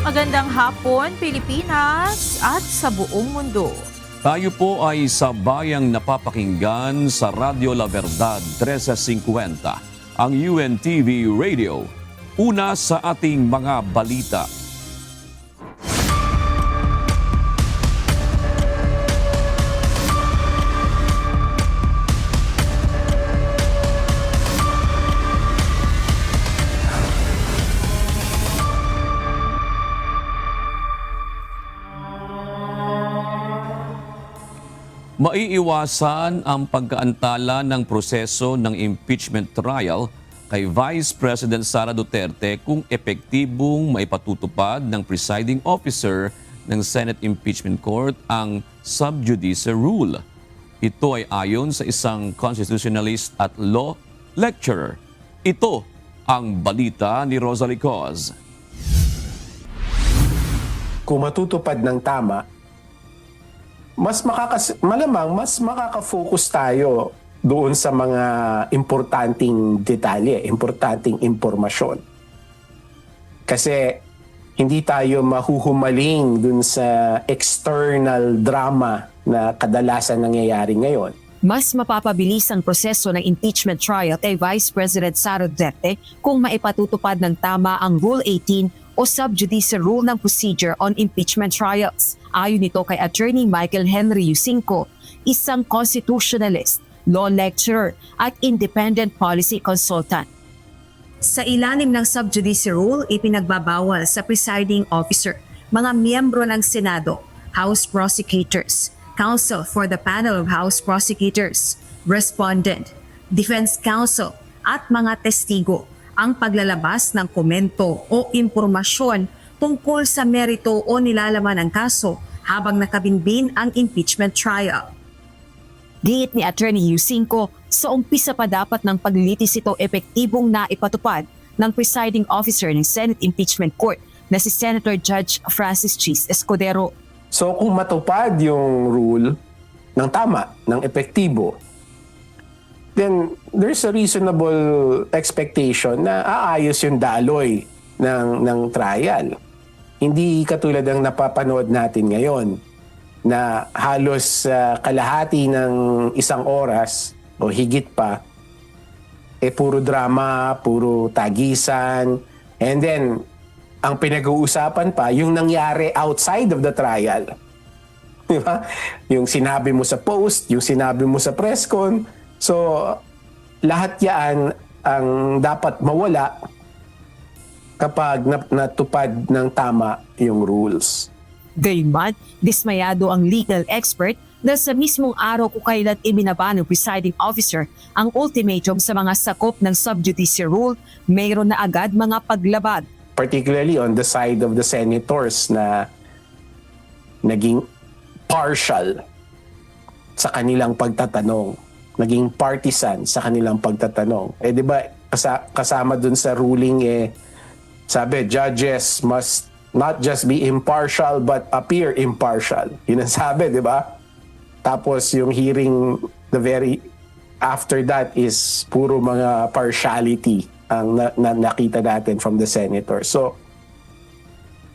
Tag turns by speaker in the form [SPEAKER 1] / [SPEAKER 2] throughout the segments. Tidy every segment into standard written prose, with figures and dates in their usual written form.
[SPEAKER 1] Magandang hapon, Pilipinas at sa buong mundo.
[SPEAKER 2] Tayo po ay sabayang napapakinggan sa Radio La Verdad 1350, ang UNTV Radio. Una sa ating mga balita. Maiiwasan ang pagkaantala ng proseso ng impeachment trial kay Vice President Sara Duterte kung epektibong maipatutupad ng presiding officer ng Senate Impeachment Court ang sub judice rule. Ito ay ayon sa isang constitutionalist at law lecturer. Ito ang balita ni Rosalie Coz.
[SPEAKER 3] Kung matutupad ng tama, malamang mas makaka-focus tayo doon sa mga importanteng detalye, importanteng impormasyon. Kasi hindi tayo mahuhumaling doon sa external drama na kadalasan nangyayari ngayon.
[SPEAKER 4] Mas mapapabilis ang proseso ng impeachment trial kay Vice President Sara Duterte kung maipatutupad ng tama ang Rule 18 o sub judice rule ng procedure on impeachment trials. Ayon nito kay Attorney Michael Henry Yusinko, isang constitutionalist, law lecturer at independent policy consultant. Sa ilalim ng sub judice rule, ipinagbabawal sa presiding officer, mga miyembro ng Senado, House prosecutors, counsel for the panel of House prosecutors, respondent, defense counsel at mga testigo ang paglalabas ng komento o impormasyon tungkol sa merito o nilalaman ng kaso habang nakabinbin ang impeachment trial. Giit ni Attorney Yusinko, sa umpisa pa dapat ng paglilitis ito epektibong naipatupad ng presiding officer ng Senate Impeachment Court na si Senator Judge Francis Chis Escudero.
[SPEAKER 3] So kung matupad yung rule ng tama, ng epektibo, then there's a reasonable expectation na aayos yung daloy ng trial. Hindi katulad ng napapanood natin ngayon na halos kalahati ng isang oras o higit pa, puro drama, puro tagisan, and then ang pinag-uusapan pa yung nangyari outside of the trial. Di ba? Yung sinabi mo sa post, yung sinabi mo sa press con. So, lahat yan ang dapat mawala kapag natupad ng tama yung rules.
[SPEAKER 4] Gayunman, dismayado ang legal expert dahil sa mismong araw kung kailan ibinaba ng presiding officer ang ultimatum sa mga sakop ng sub judice rule, mayroon na agad mga paglabag.
[SPEAKER 3] Particularly on the side of the senators na naging partial sa kanilang pagtatanong, naging partisan sa kanilang pagtatanong. Di ba kasama dun sa ruling sabi, judges must not just be impartial but appear impartial. Yun ang sabi, di ba? Tapos yung hearing, the very after that is puro mga partiality ang nakita natin from the senator. So,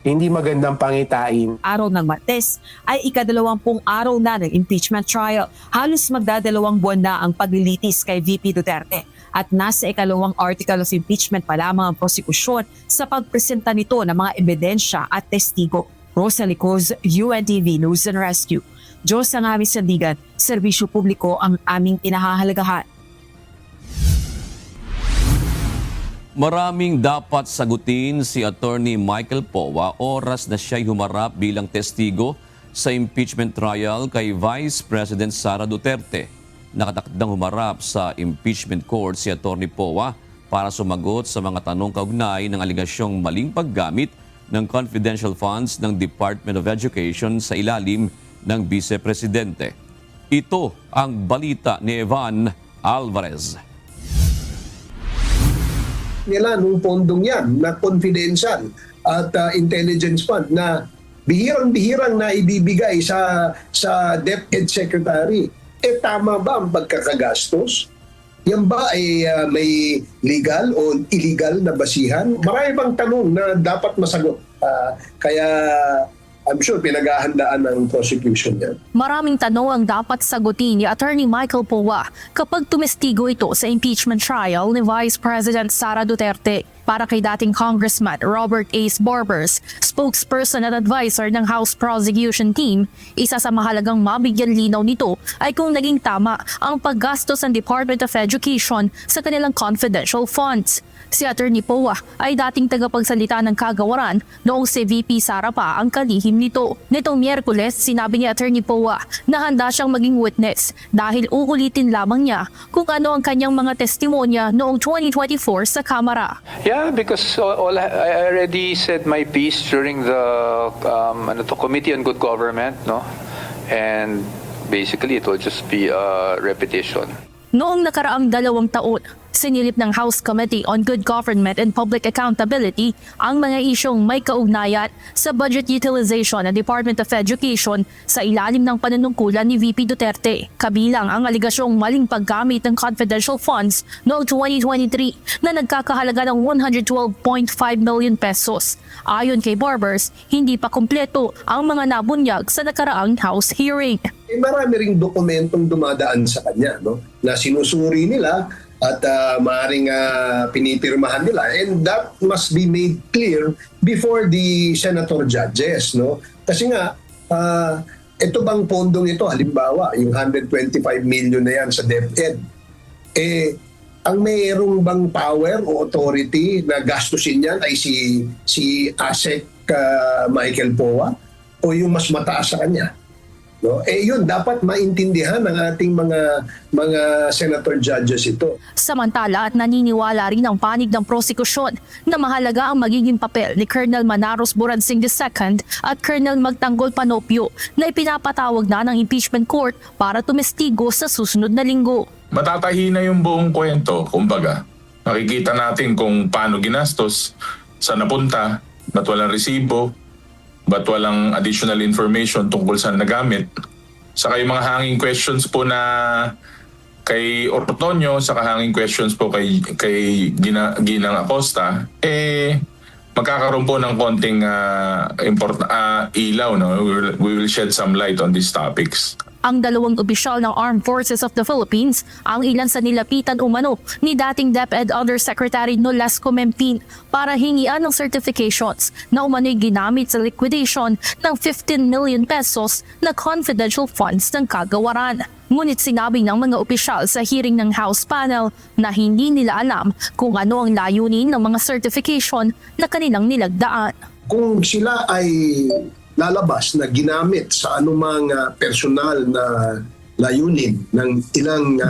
[SPEAKER 3] hindi magandang pangitain.
[SPEAKER 4] Araw ng Martes ay ika-20 araw na ng impeachment trial. Halos magdadalawang buwan na ang paglilitis kay VP Duterte at nasa ikalawang article of impeachment pa lamang ang prosekusyon sa pagpresenta nito ng mga ebidensya at testigo. Rosalie Coz, UNTV News and Rescue. Diyos ang aming sandigan, serbisyo publiko ang aming pinahahalagahan.
[SPEAKER 2] Maraming dapat sagutin si Attorney Michael Powa oras na siya'y humarap bilang testigo sa impeachment trial kay Vice President Sara Duterte. Nakatakdang humarap sa impeachment court si Attorney Powa para sumagot sa mga tanong kaugnay ng aligasyong maling paggamit ng confidential funds ng Department of Education sa ilalim ng Vice Presidente. Ito ang balita ni Evan Alvarez.
[SPEAKER 5] Nila nung pondong yan na confidential at intelligence fund na bihirang-bihirang na ibibigay sa DepEd Secretary. Tama ba ang pagkakagastos? Yan ba ay may legal o illegal na basihan? Marami bang tanong na dapat masagot. Kaya I'm sure pinaghahandaan ng prosecution yan.
[SPEAKER 6] Maraming tanong ang dapat sagutin ni Attorney Michael Powa kapag tumestigo ito sa impeachment trial ni Vice President Sara Duterte. Para kay dating Congressman Robert Ace Barbers, spokesperson at advisor ng House Prosecution Team, isa sa mahalagang mabigyan linaw nito ay kung naging tama ang paggastos ng Department of Education sa kanilang confidential funds. Si Attorney Powa ay dating tagapagsalita ng kagawaran noong si VP Sara pa ang kalihim nito. Nitong Miyerkules, sinabi ni Attorney Powa na handa siyang maging witness dahil uulitin lamang niya kung ano ang kanyang mga testimonya noong 2024 sa Kamara.
[SPEAKER 7] Yeah, because I already said my piece during the Committee on Good Government, no? And basically it will just be a repetition.
[SPEAKER 6] Noong nakaraang 2 taon, sinilip ng House Committee on Good Government and Public Accountability ang mga isyong may kaugnayan sa budget utilization ng Department of Education sa ilalim ng panunungkulan ni VP Duterte. Kabilang ang aligasyong maling paggamit ng confidential funds noong 2023 na nagkakahalaga ng 112.5 million pesos. Ayon kay Barbers, hindi pa kumpleto ang mga nabunyag sa nakaraang House hearing.
[SPEAKER 5] Marami ring dokumentong dumadaan sa kanya, no? Na sinusuri nila at maaaring pinipirmahan nila, and that must be made clear before the senator judges, no? Kasi nga ito bang pondong ito, halimbawa yung 125 million na yan sa DepEd, ang mayroong bang power o authority na gastusin yan ay si ASEC Michael Powa o yung mas mataas sa kanya? No? Yun, dapat maintindihan ng ating mga senator judges ito.
[SPEAKER 6] Samantala at naniniwala rin ang panig ng prosekusyon na mahalaga ang magiging papel ni Colonel Manaros Buransing II at Colonel Magtanggol Panopio na ipinapatawag na ng impeachment court para tumestigo sa susunod na linggo.
[SPEAKER 8] Matatahi na yung buong kwento, kumbaga. Makikita natin kung paano ginastos, saan napunta, ba't walang resibo, ba't walang additional information tungkol saan nagamit. Saka yung mga hanging questions po na kay Ortonio, saka hanging questions po kay Ginang Acosta, magkakaroon po ng konting ilaw. No? We will shed some light on these topics.
[SPEAKER 6] Ang 2 opisyal ng Armed Forces of the Philippines ang ilan sa nilapitan umano ni dating DepEd Undersecretary Nolasco Mempin para hingian ng certifications na umano'y ginamit sa liquidation ng 15 million pesos na confidential funds ng kagawaran. Ngunit sinabi ng mga opisyal sa hearing ng House panel na hindi nila alam kung ano ang layunin ng mga certification na kanilang nilagdaan.
[SPEAKER 5] Kung sila ay lalabas na ginamit sa anumang personal na layunin ng ilang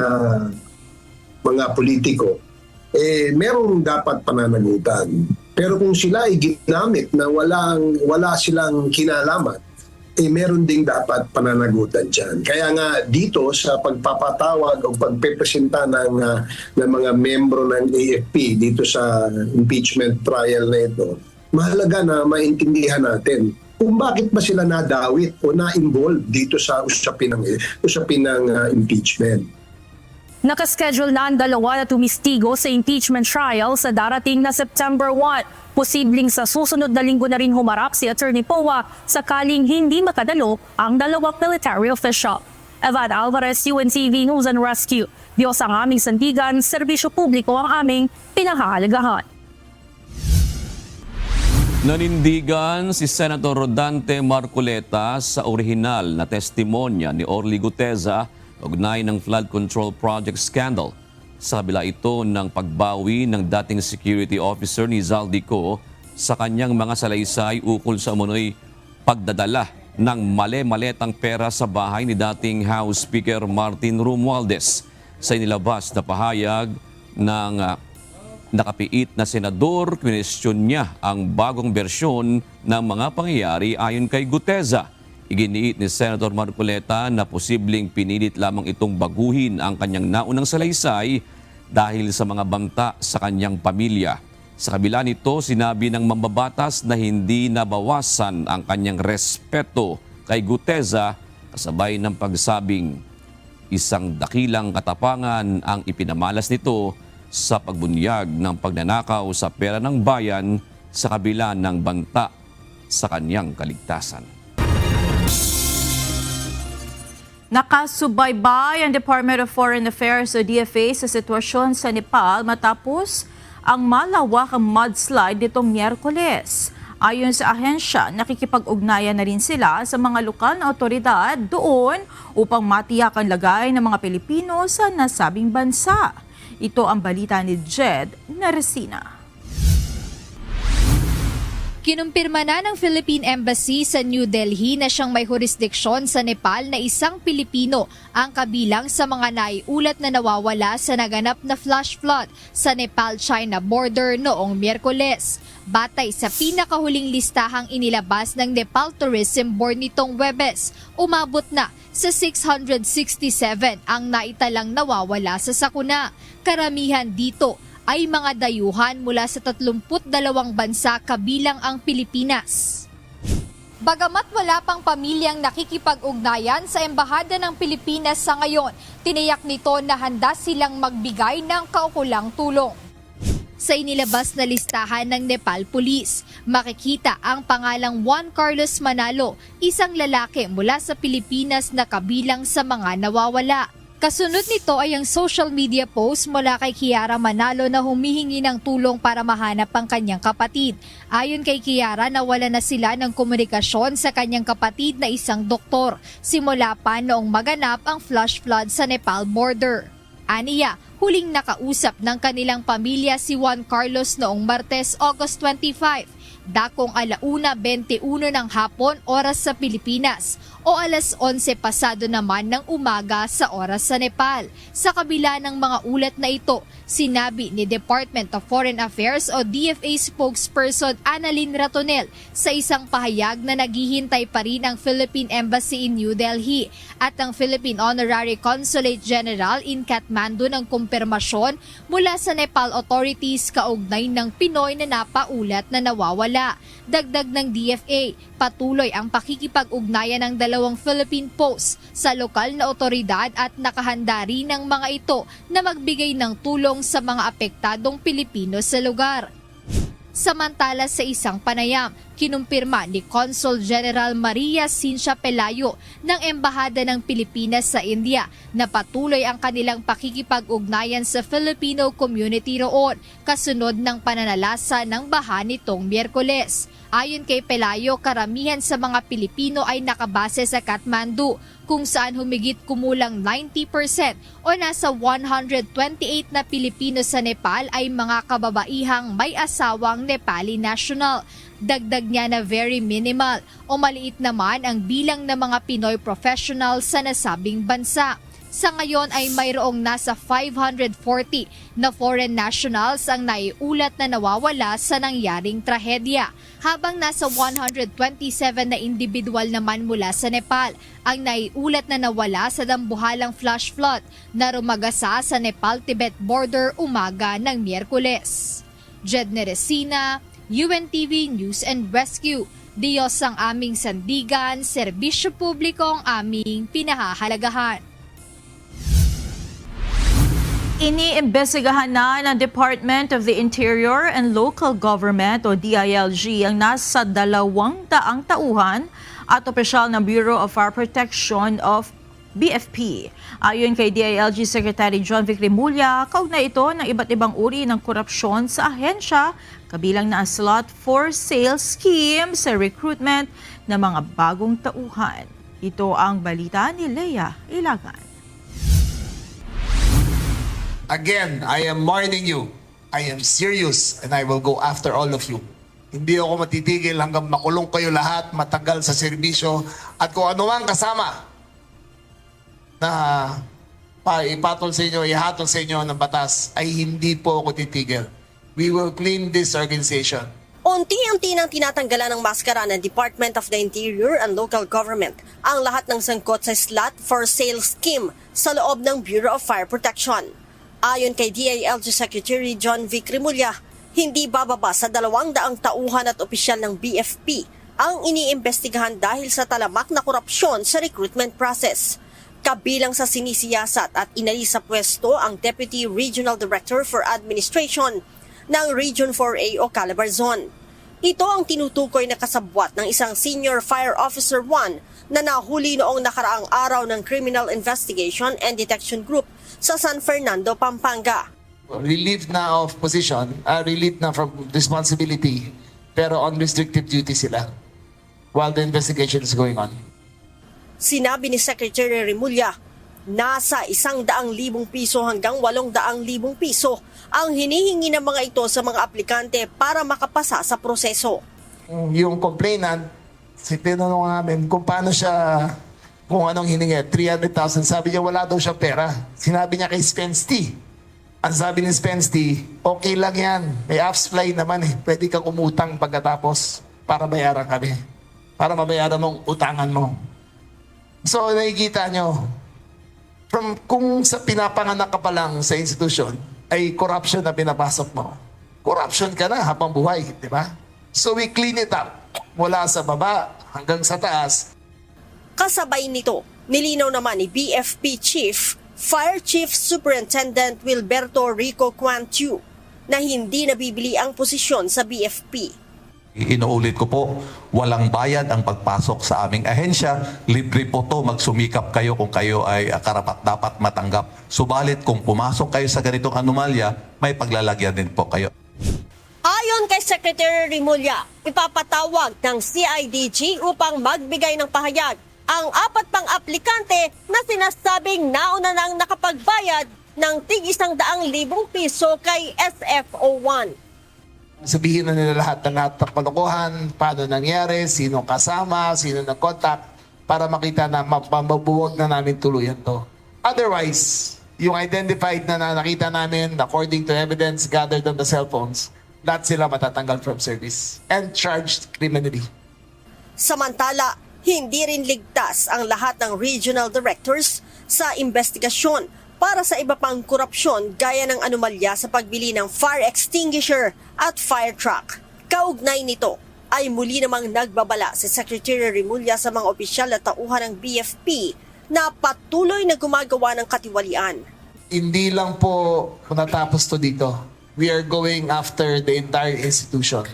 [SPEAKER 5] mga politiko, merong dapat pananagutan. Pero kung sila ay ginamit na wala silang kinalaman, meron ding dapat pananagutan dyan. Kaya nga dito sa pagpapatawag o pagpepresenta ng mga membro ng AFP dito sa impeachment trial na ito, mahalaga na maintindihan natin kung bakit ba sila nadawit o na-involve dito sa usapin ng impeachment.
[SPEAKER 6] Nakaschedule na ang 2 na tumistigo sa impeachment trial sa darating na September 1. Posibleng sa susunod na linggo na rin humarap si Attorney Powa sakaling hindi makadalo ang 2 military official. Evan Alvarez, UNTV News and Rescue. Diyos ang aming sandigan, serbisyo publiko ang aming pinahahalagahan.
[SPEAKER 2] Nanindigan si Senator Rodante Marcoleta sa orihinal na testimonya ni Orly Guteza ugnay ng flood control project scandal. Sa kabila ito ng pagbawi ng dating security officer ni Zaldico sa kanyang mga salaysay ukol sa umunoy pagdadala ng male-maletang pera sa bahay ni dating House Speaker Martin Romualdez. Sa inilabas na pahayag ng nakapiit na senador, kwestiyon niya ang bagong bersyon ng mga pangyayari ayon kay Guteza. Iginiit ni Senator Marcoleta na posibleng pinilit lamang itong baguhin ang kanyang naunang salaysay dahil sa mga banta sa kanyang pamilya. Sa kabila nito, sinabi ng mambabatas na hindi nabawasan ang kanyang respeto kay Guteza kasabay ng pagsabing Isang dakilang katapangan ang ipinamalas nito sa pagbunyag ng pagnanakaw sa pera ng bayan sa kabila ng banta sa kanyang kaligtasan.
[SPEAKER 1] Nakasubaybay ang Department of Foreign Affairs o DFA sa sitwasyon sa Nepal matapos ang malawakang mudslide nitong Miyerkules. Ayon sa ahensya, nakikipag-ugnayan na rin sila sa mga lokal na otoridad doon upang matiyak ang lagay ng mga Pilipino sa nasabing bansa. Ito ang balita ni Jed Naresina.
[SPEAKER 9] Kinumpirma na ng Philippine Embassy sa New Delhi na siyang may jurisdiksyon sa Nepal na isang Pilipino ang kabilang sa mga naiulat na nawawala sa naganap na flash flood sa Nepal-China border noong Miyerkules. Batay sa pinakahuling listahang inilabas ng Nepal Tourism Board nitong Huwebes, umabot na sa 667 ang naitalang nawawala sa sakuna. Karamihan dito ay mga dayuhan mula sa 32 bansa kabilang ang Pilipinas. Bagamat wala pang pamilyang nakikipag-ugnayan sa Embahada ng Pilipinas sa ngayon, tiniyak nito na handa silang magbigay ng kaukulang tulong. Sa inilabas na listahan ng Nepal Police, makikita ang pangalang Juan Carlos Manalo, isang lalaki mula sa Pilipinas na kabilang sa mga nawawala. Kasunod nito ay ang social media post mula kay Kiara Manalo na humihingi ng tulong para mahanap ang kanyang kapatid. Ayon kay Kiara, nawala na sila ng komunikasyon sa kanyang kapatid na isang doktor simula pa noong maganap ang flash flood sa Nepal border. Aniya, huling nakausap ng kanilang pamilya si Juan Carlos noong Martes, August 25, dakong 1:21 ng hapon oras sa Pilipinas o 11:11 pasado naman ng umaga sa oras sa Nepal. Sa kabila ng mga ulat na ito, sinabi ni Department of Foreign Affairs o DFA spokesperson Annalyn Ratonel sa isang pahayag na naghihintay pa rin ang Philippine Embassy in New Delhi at ang Philippine Honorary Consulate General in Kathmandu ng kumpirmasyon mula sa Nepal authorities kaugnay ng Pinoy na napaulat na nawawala. Dagdag ng DFA, patuloy ang pakikipag-ugnayan ng dalawang Philippine Posts sa lokal na otoridad at nakahanda rin ng mga ito na magbigay ng tulong sa mga apektadong Pilipino sa lugar. Samantala sa isang panayam, kinumpirma ni Consul General Maria Cincia Pelayo ng Embahada ng Pilipinas sa India na patuloy ang kanilang pakikipag-ugnayan sa Filipino community roon kasunod ng pananalasa ng baha nitong Miyerkules. Ayon kay Pelayo, karamihan sa mga Pilipino ay nakabase sa Kathmandu kung saan humigit kumulang 90% o nasa 128 na Pilipino sa Nepal ay mga kababaihang may asawang Nepali national. Dagdag niya na very minimal o maliit naman ang bilang ng mga Pinoy professional sa nasabing bansa. Sa ngayon ay mayroong nasa 540 na foreign nationals ang naiulat na nawawala sa nangyaring trahedya, habang nasa 127 na individual naman mula sa Nepal ang naiulat na nawala sa dambuhalang flash flood na rumagasa sa Nepal-Tibet border umaga ng Miyerkules. Jed Naresina, UNTV News and Rescue. Diyos ang aming sandigan, serbisyo publiko ang aming pinahahalagahan.
[SPEAKER 1] Iniimbestigahan na ng Department of the Interior and Local Government o DILG ang nasa 200 tauhan at opisyal ng Bureau of Fire Protection of BFP. Ayon kay DILG Secretary John Vic Rimulya, kaugnay ito ng iba't ibang uri ng korupsyon sa ahensya, kabilang na ang slot for sale scheme sa recruitment ng mga bagong tauhan. Ito ang balita ni Leia Ilagan.
[SPEAKER 10] Again, I am warning you. I am serious and I will go after all of you. Hindi ako matitigil hanggang makulong kayo lahat, matagal sa serbisyo, at kung ano mang kasama na ipatol sa inyo, ihatol sa inyo ng batas, ay hindi po ako titigil. We will clean this organization.
[SPEAKER 11] Unti-unti nang tinatanggalan ng maskara ng Department of the Interior and Local Government ang lahat ng sangkot sa slot for sale scheme sa loob ng Bureau of Fire Protection. Ayon kay DILG Secretary John Vic Rimulya, hindi bababa sa 200 tauhan at opisyal ng BFP ang iniimbestigahan dahil sa talamak na korupsyon sa recruitment process. Kabilang sa sinisiyasat at inalis sa pwesto ang Deputy Regional Director for Administration ng Region 4A o Calabarzon. Ito ang tinutukoy na kasabwat ng isang Senior Fire Officer 1 na nahuli noong nakaraang araw ng Criminal Investigation and Detection Group sa San Fernando, Pampanga.
[SPEAKER 10] Relieved na of position, relieved na from responsibility, pero on restricted duty sila while the investigation is going on.
[SPEAKER 11] Sinabi ni Secretary Remulla, nasa 100,000 piso hanggang 800,000 piso ang hinihingi ng mga ito sa mga aplikante para makapasa sa proseso.
[SPEAKER 10] Yung complainant, tinanong namin kung paano siya, kung anong hiningi, 300,000. Sabi niya wala daw siya pera. Sinabi niya kay Spensty. Ang sabi ni Spensty, okay lang yan. May AFSFLY naman eh. Pwede kang umutang pagkatapos para bayaran kami. Para mabayaran mong utangan mo. So nakikita nyo, kung sa pinapanganak ka pa lang sa institusyon, ay corruption na pinapasok mo. Corruption ka na habang buhay, di ba? So we clean it up mula sa baba hanggang sa taas.
[SPEAKER 11] Kasabay nito, nilinaw naman ni BFP Chief, Fire Chief Superintendent Wilberto Rico Quantiu na hindi nabibili ang posisyon sa BFP.
[SPEAKER 12] Inuulit ko po, walang bayad ang pagpasok sa aming ahensya. Libre po to, magsumikap kayo kung kayo ay karapat-dapat matanggap. Subalit kung pumasok kayo sa ganitong anomalya, may paglalagyan din po kayo.
[SPEAKER 11] Ayon kay Secretary Remulla, ipapatawag ng CIDG upang magbigay ng pahayag ang 4 pang aplikante na sinasabing nauna nang nakapagbayad ng tig-100,000 piso kay SFO1.
[SPEAKER 10] Sabihin na nila lahat ng kalokohan, paano nangyari, sino kasama, sino nag-contact, para makita na mabuwag na namin tuluyan to. Otherwise, yung identified na nakita namin according to evidence gathered on the cell phones, lahat sila matatanggal from service and charged criminally.
[SPEAKER 11] Samantala, hindi rin ligtas ang lahat ng regional directors sa investigasyon para sa iba pang korupsyon gaya ng anomalya sa pagbili ng fire extinguisher at fire truck. Kaugnay nito ay muli namang nagbabala si Secretary Remulla sa mga opisyal at tauhan ng BFP na patuloy na gumagawa ng katiwalian.
[SPEAKER 10] Hindi lang po natapos to dito. We are going after the entire institution.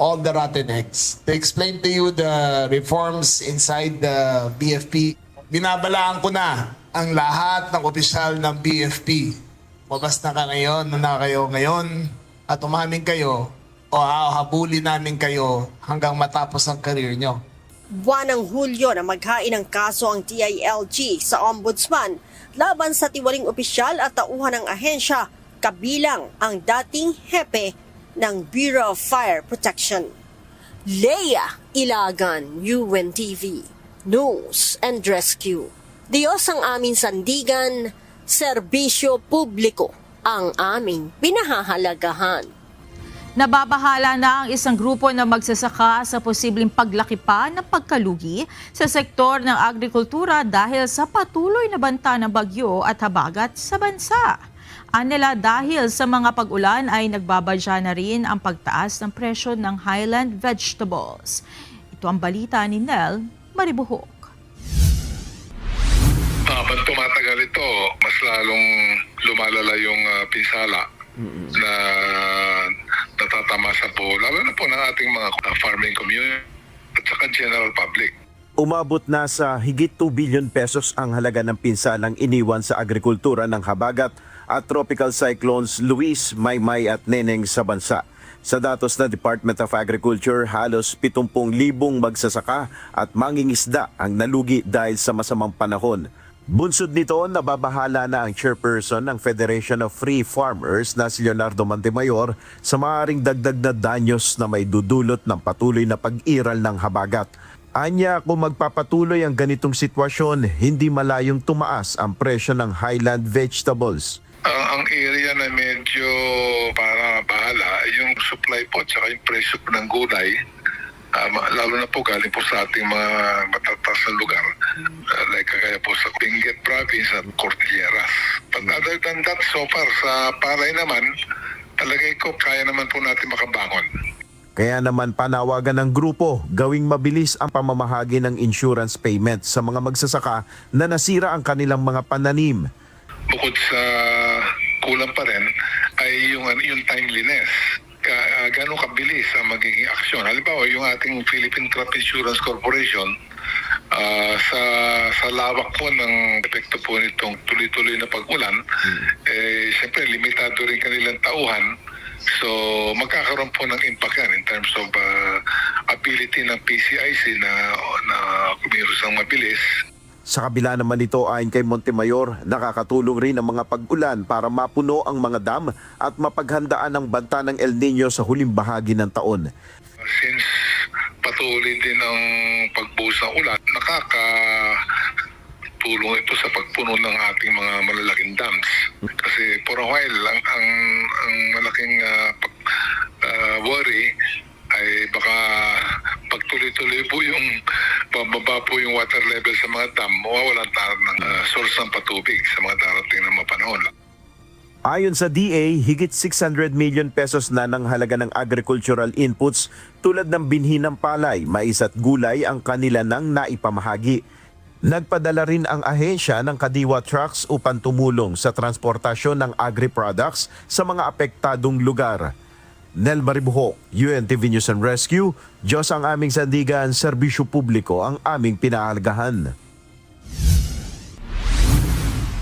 [SPEAKER 10] All the rotten eggs. To explain to you the reforms inside the BFP, binabalaan ko na ang lahat ng opisyal ng BFP. Mabas na kayo ngayon at umamin kayo o hahabulin namin kayo hanggang matapos ang career nyo.
[SPEAKER 11] Buwan ng Hulyo na maghain ng kaso ang DILG sa Ombudsman laban sa tiwaling opisyal at tauhan ng ahensya kabilang ang dating hepe ng Bureau of Fire Protection. Leia Ilagan, UNTV, News and Rescue. Diyos ang aming sandigan, serbisyo publiko ang aming pinahahalagahan.
[SPEAKER 1] Nababahala na ang isang grupo na magsasaka sa posibleng paglaki pa ng pagkalugi sa sektor ng agrikultura dahil sa patuloy na banta ng bagyo at habagat sa bansa. Anila dahil sa mga pag-ulan ay nagbabadya na rin ang pagtaas ng presyo ng highland vegetables. Ito ang balita ni Nel Maribuhok.
[SPEAKER 13] Habang tumatagal ito, mas lalong lumalala yung pinsala na natatama sa po, lalo na po ng ating mga farming community at saka general public.
[SPEAKER 14] Umabot na sa higit 2 billion pesos ang halaga ng pinsalang iniwan sa agrikultura ng habagat at tropical cyclones Luis, Maymay at Neneng sa bansa. Sa datos ng Department of Agriculture, halos 70,000 magsasaka at mangingisda ang nalugi dahil sa masamang panahon. Bunsod nito, nababahala na ang chairperson ng Federation of Free Farmers na si Leonardo Montemayor sa maaaring dagdag na danyos na may dudulot ng patuloy na pag-iral ng habagat. Anya, kung magpapatuloy ang ganitong sitwasyon, hindi malayong tumaas ang presyo ng highland vegetables.
[SPEAKER 13] Ang area na medyo para bahala, yung supply po at saka yung presyo po ng gulay, lalo na po galing po sa ating mga matatas na lugar, like kagaya po sa Benguet Province at Cordilleras. But other than that, so far sa palay naman, talagay ko kaya naman po natin makabangon.
[SPEAKER 14] Kaya naman panawagan ng grupo gawing mabilis ang pamamahagi ng insurance payment sa mga magsasaka na nasira ang kanilang mga pananim.
[SPEAKER 13] Bukod sa kulang pa rin ay yung timeliness. Gano'ng kabilis ang magiging aksyon. Halimbawa, yung ating Philippine Crop Insurance Corporation, sa lawak po ng epekto po nitong tuloy-tuloy na pag-ulan, siyempre limitado rin kanilang tauhan. So magkakaroon po ng impact yan in terms of ability ng PCIC na kumilos ng mabilis.
[SPEAKER 14] Sa kabila naman nito, ayon kay Montemayor, nakakatulong rin ang mga pag-ulan para mapuno ang mga dam at mapaghandaan ang banta ng El Nino sa huling bahagi ng taon.
[SPEAKER 13] Since patuloy din ang pagbuhos ng ulan, nakakatulong ito sa pagpuno ng ating mga malalaking dams. Kasi for a while, ang malaking worry ay baka pagtuloy-tuloy po yung bababa po yung water level sa mga dam, mawawalan tayo ng source ng patubig sa mga darating na mga panahon.
[SPEAKER 14] Ayon sa DA, higit 600 million pesos na ng halaga ng agricultural inputs tulad ng binhi ng palay, mais at gulay ang kanila nang naipamahagi. Nagpadala rin ang ahensya ng Kadiwa Trucks upang tumulong sa transportasyon ng agri-products sa mga apektadong lugar. Nel Maribuhok, UNTV News and Rescue, Diyos ang aming sandigan, serbisyo publiko ang aming pinahalagahan.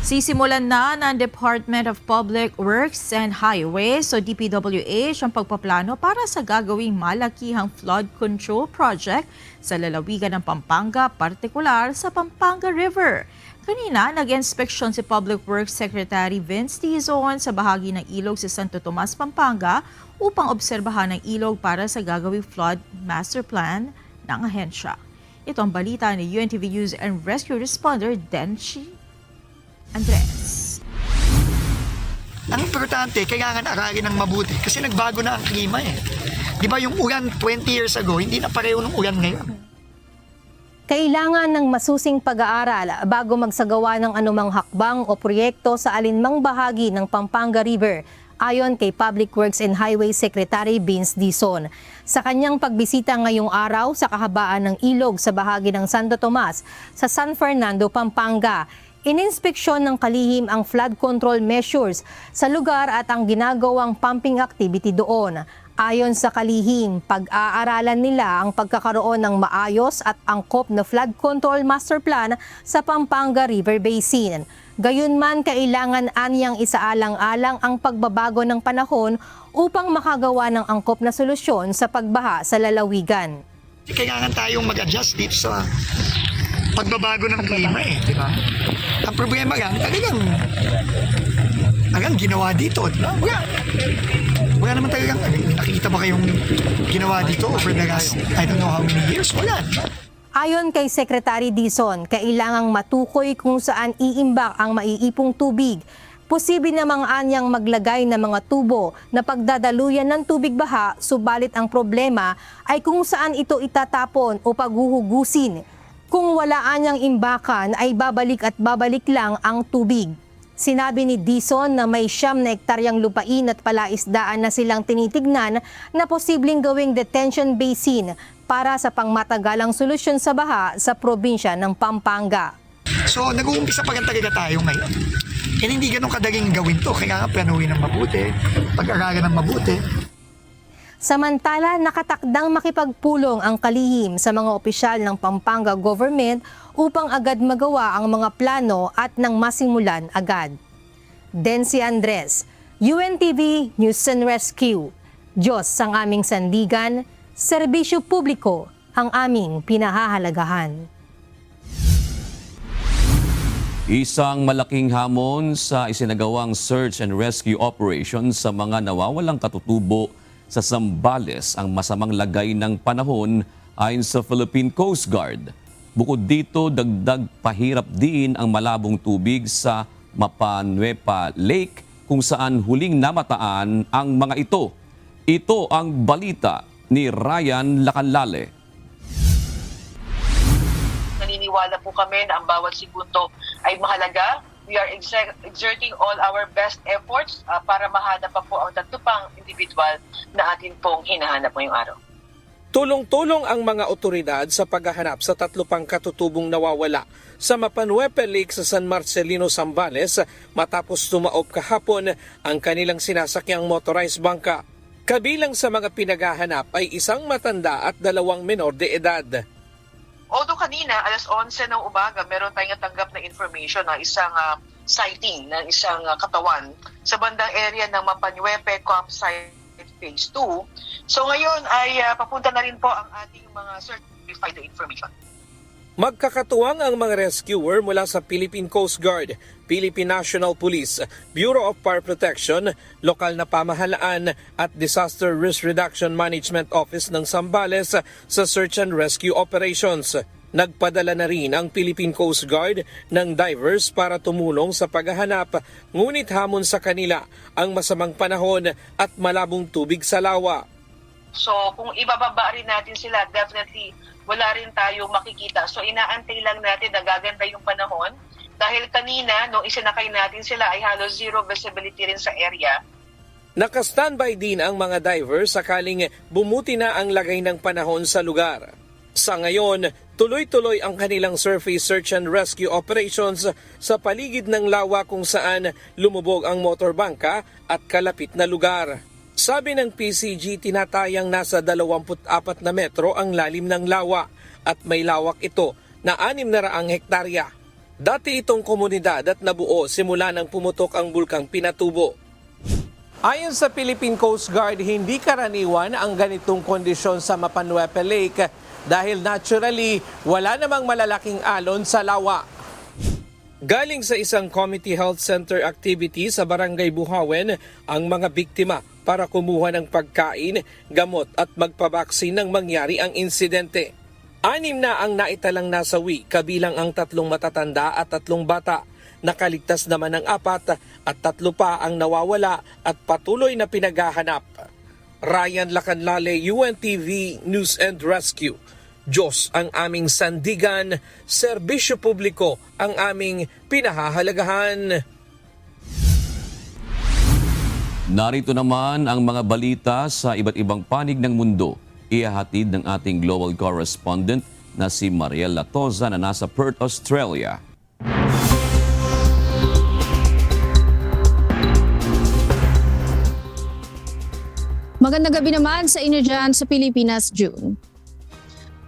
[SPEAKER 1] Sisimulan na ng Department of Public Works and Highways o DPWH ang pagpaplano para sa gagawing malakihang flood control project sa lalawigan ng Pampanga, partikular sa Pampanga River. Kanina, nag-inspeksyon si Public Works Secretary Vince Tizon sa bahagi ng ilog sa Santo Tomas, Pampanga upang obserbahan ang ilog para sa gagawing flood master plan ng ahensya. Ito ang balita ni UNTV News and Rescue Responder Denchi Andres.
[SPEAKER 15] Ang importante, kailangan aralin ng mabuti kasi nagbago na ang klima eh. Di ba yung ulan 20 years ago, hindi na pareho ng ulan ngayon.
[SPEAKER 16] Kailangan ng masusing pag-aaral bago magsagawa ng anumang hakbang o proyekto sa alinmang bahagi ng Pampanga River, ayon kay Public Works and Highways Secretary Vince Dizon. Sa kanyang pagbisita ngayong araw sa kahabaan ng ilog sa bahagi ng Santo Tomas sa San Fernando, Pampanga, ininspeksyon ng kalihim ang flood control measures sa lugar at ang ginagawang pumping activity doon. Ayon sa kalihim, pag-aaralan nila ang pagkakaroon ng maayos at angkop na flood control master plan sa Pampanga River Basin. Gayunman, kailangan anyang isaalang-alang ang pagbabago ng panahon upang makagawa ng angkop na solusyon sa pagbaha sa lalawigan.
[SPEAKER 15] Kailangan tayong mag-adjust dito sa pagbabago ng klima eh, di ba? Ang problema lang, talagang ginawa dito, di ba? Wala naman talagang, nakikita ba kayong ginawa dito over the last, I don't know how many years? Wala.
[SPEAKER 16] Ayon kay Secretary Dizon, kailangang matukoy kung saan iimbak ang maiipong tubig. Posible namang anyang maglagay ng mga tubo na pagdadaluyan ng tubig baha, subalit ang problema ay kung saan ito itatapon o paghuhugusin. Kung wala anyang imbakan ay babalik at babalik lang ang tubig. Sinabi ni Dizon na may 9 na hektaryang lupain at palaisdaan na silang tinitignan na posibleng gawing detention basin para sa pangmatagalang solusyon sa baha sa probinsya ng Pampanga.
[SPEAKER 15] So nag-uumpisa pa talaga tayo ngayon. And hindi ganun kadaling gawin to. Kailangan planuhin ng mabuti, pag-aralan ng mabuti.
[SPEAKER 16] Samantala, nakatakdang makipagpulong ang kalihim sa mga opisyal ng Pampanga government upang agad magawa ang mga plano at nang masimulan agad. Dency Andres, UNTV News and Rescue. Diyos ang aming sandigan, serbisyo publiko ang aming pinahahalagahan.
[SPEAKER 2] Isang malaking hamon sa isinagawang search and rescue operation sa mga nawawalang katutubo sa Zambales ang masamang lagay ng panahon ayon sa Philippine Coast Guard. Bukod dito, dagdag pahirap din ang malabong tubig sa Mapanuepa Lake kung saan huling namataan ang mga ito. Ito ang balita ni Ryan Lacanlale.
[SPEAKER 17] Naniniwala po kami na ang bawat segundo ay mahalaga. We are exerting all our best efforts para mahanap pa po ang tatlo pang individual na atin pong hinahanap ngayong araw.
[SPEAKER 18] Tulong-tulong ang mga otoridad sa paghahanap sa 3 pang katutubong nawawala sa Mapanuepe Lake sa San Marcelino, Zambales matapos tumaob kahapon ang kanilang sinasakyang motorized bangka. Kabilang sa mga pinaghahanap ay isang matanda at 2 menor de edad.
[SPEAKER 17] Although kanina, alas 11 ng umaga, meron tayong natanggap na information na isang sighting ng isang katawan sa bandang area ng Mapanuepe Campsite Phase 2. So ngayon ay papunta na rin po ang ating mga search to verify the information.
[SPEAKER 18] Magkakatuwang ang mga rescuer mula sa Philippine Coast Guard, Philippine National Police, Bureau of Fire Protection, lokal na pamahalaan at Disaster Risk Reduction Management Office ng Zambales sa search and rescue operations. Nagpadala na rin ang Philippine Coast Guard ng divers para tumulong sa paghahanap, ngunit hamon sa kanila ang masamang panahon at malabong tubig sa lawa.
[SPEAKER 17] So kung ibababa rin natin sila, definitely wala rin tayo makikita. So inaantay lang natin na gaganda yung panahon. Dahil kanina, nung isinakay natin sila, ay halos zero visibility rin sa area.
[SPEAKER 18] Naka-standby din ang mga divers sakaling bumuti na ang lagay ng panahon sa lugar. Sa ngayon, tuloy-tuloy ang kanilang surface search and rescue operations sa paligid ng lawa kung saan lumubog ang motorbangka at kalapit na lugar. Sabi ng PCG, tinatayang nasa 24 na metro ang lalim ng lawa at may lawak ito na 600 hektarya. Dati itong komunidad at nabuo simula nang pumutok ang bulkang Pinatubo. Ayon sa Philippine Coast Guard, hindi karaniwan ang ganitong kondisyon sa Mapanuepe Lake dahil naturally wala namang malalaking alon sa lawa. Galing sa isang community health center activity sa Barangay Buhawen ang mga biktima para kumuha ng pagkain, gamot at magpabaksin nang mangyari ang insidente. 6 na ang naitalang nasawi, kabilang ang 3 matatanda at 3 bata. Nakaligtas naman ang 4 at 3 pa ang nawawala at patuloy na pinaghahanap. Ryan Lacanlale, UNTV News and Rescue. Diyos ang aming sandigan, serbisyo publiko ang aming pinahahalagahan.
[SPEAKER 2] Narito naman ang mga balita sa iba't ibang panig ng mundo. Ihahatid ng ating global correspondent na si Mariel Latoza na nasa Perth, Australia.
[SPEAKER 19] Magandang gabi naman sa inyo dyan sa Pilipinas, June.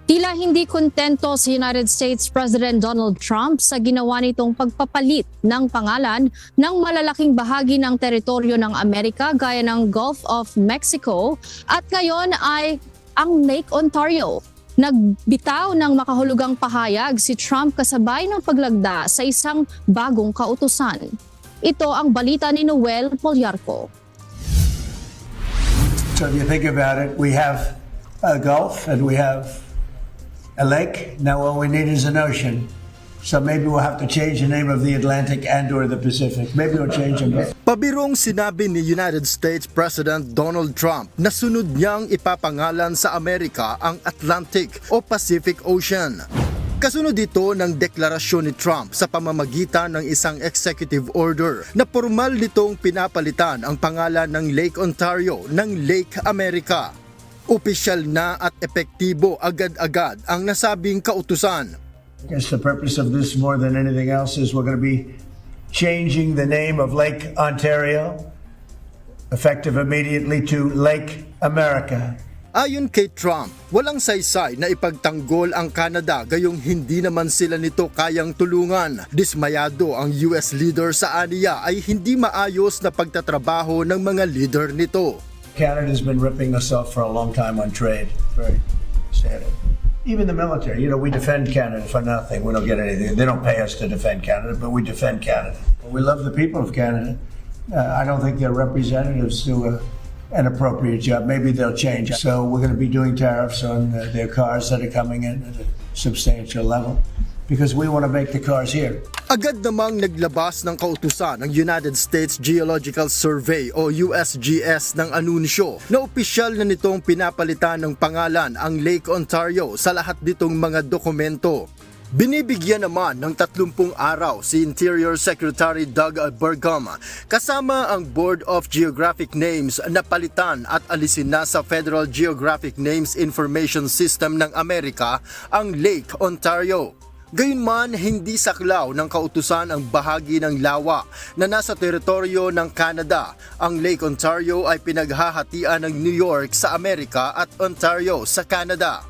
[SPEAKER 19] Tila hindi kontento si United States President Donald Trump sa ginawa nitong pagpapalit ng pangalan ng malalaking bahagi ng teritoryo ng Amerika gaya ng Gulf of Mexico at ngayon ay ang Lake Ontario. Nagbitaw ng makahulugang pahayag si Trump kasabay ng paglagda sa isang bagong kautusan. Ito ang balita ni Noel Poliarco.
[SPEAKER 20] So if you think about it, we have a Gulf and we have a lake. Now all we need is an ocean. So maybe we'll have to change the name of the Atlantic and or the Pacific. Maybe we'll change them.
[SPEAKER 21] Pabirong sinabi ni United States President Donald Trump na sunod niyang ipapangalan sa Amerika ang Atlantic o Pacific Ocean. Kasunod dito ng deklarasyon ni Trump sa pamamagitan ng isang executive order na formal nitong pinapalitan ang pangalan ng Lake Ontario ng Lake America. Opisyal na at epektibo agad-agad ang nasabing kautusan.
[SPEAKER 20] I guess the purpose of this more than anything else is we're going to be changing the name of Lake Ontario, effective immediately to Lake America.
[SPEAKER 21] Ayon kay Trump, walang saysay na ipagtanggol ang Canada gayong hindi naman sila nito kayang tulungan. Dismayado ang US leader sa aniya ay hindi maayos na pagtatrabaho ng mga leader nito.
[SPEAKER 20] Canada's been ripping us off for a long time on trade. Very sad. Even the military, we defend Canada for nothing. We don't get anything. They don't pay us to defend Canada, but we defend Canada. We love the people of Canada. I don't think their representatives do an appropriate job. Maybe they'll change. So we're going to be doing tariffs on their cars that are coming in at a substantial level because we want to make the cars here.
[SPEAKER 21] Agad namang naglabas ng kautusan ng United States Geological Survey o USGS ng anunsyo na opisyal na nitong pinapalitan ng pangalan ang Lake Ontario sa lahat nitong mga dokumento. Binibigyan naman ng 30 araw si Interior Secretary Doug Burgum kasama ang Board of Geographic Names na palitan at alisin na sa Federal Geographic Names Information System ng Amerika ang Lake Ontario. Gayunman, hindi saklaw ng kautusan ang bahagi ng lawa na nasa teritoryo ng Canada. Ang Lake Ontario ay pinaghahatian ng New York sa Amerika at Ontario sa Canada.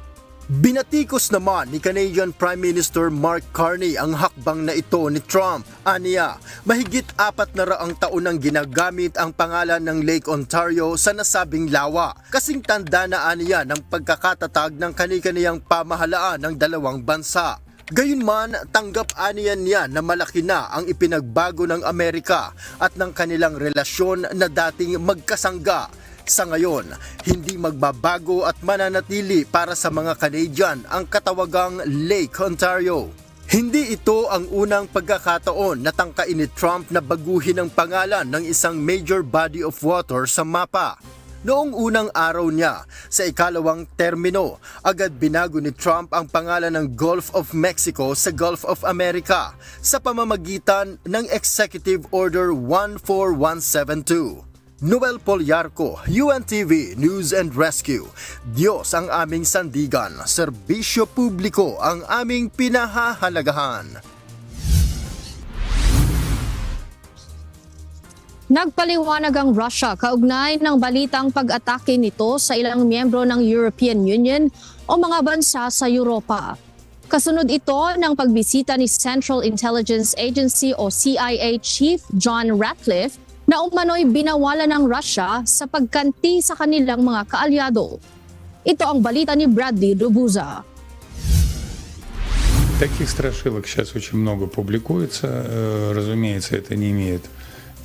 [SPEAKER 21] Binatikos naman ni Canadian Prime Minister Mark Carney ang hakbang na ito ni Trump. Aniya, mahigit 400 taon nang ginagamit ang pangalan ng Lake Ontario sa nasabing lawa. Kasing tanda na aniya ng pagkakatatag ng kani-kaniyang pamahalaan ng dalawang bansa. Gayunman, tanggap aniyan niya na malaki na ang ipinagbago ng Amerika at ng kanilang relasyon na dating magkasangga. Sa ngayon, hindi magbabago at mananatili para sa mga Canadian ang katawagang Lake Ontario. Hindi ito ang unang pagkakataon na tangkain ni Trump na baguhin ang pangalan ng isang major body of water sa mapa. Noong unang araw niya, sa ikalawang termino, agad binago ni Trump ang pangalan ng Gulf of Mexico sa Gulf of America sa pamamagitan ng Executive Order 14172. Noel Polyarco, UNTV News and Rescue. Diyos ang aming sandigan, serbisyo publiko ang aming pinahahalagahan.
[SPEAKER 19] Nagpaliwanag ang Russia kaugnay ng balitang pag-atake nito sa ilang miyembro ng European Union o mga bansa sa Europa. Kasunod ito ng pagbisita ni Central Intelligence Agency o CIA Chief John Ratcliffe na umano'y binawalan ng Russia sa pagkanti sa kanilang mga kaalyado. Ito ang balita ni Bradley Rubuza.
[SPEAKER 3] Таких страшилок сейчас очень много публикуется. Разумеется, это не имеет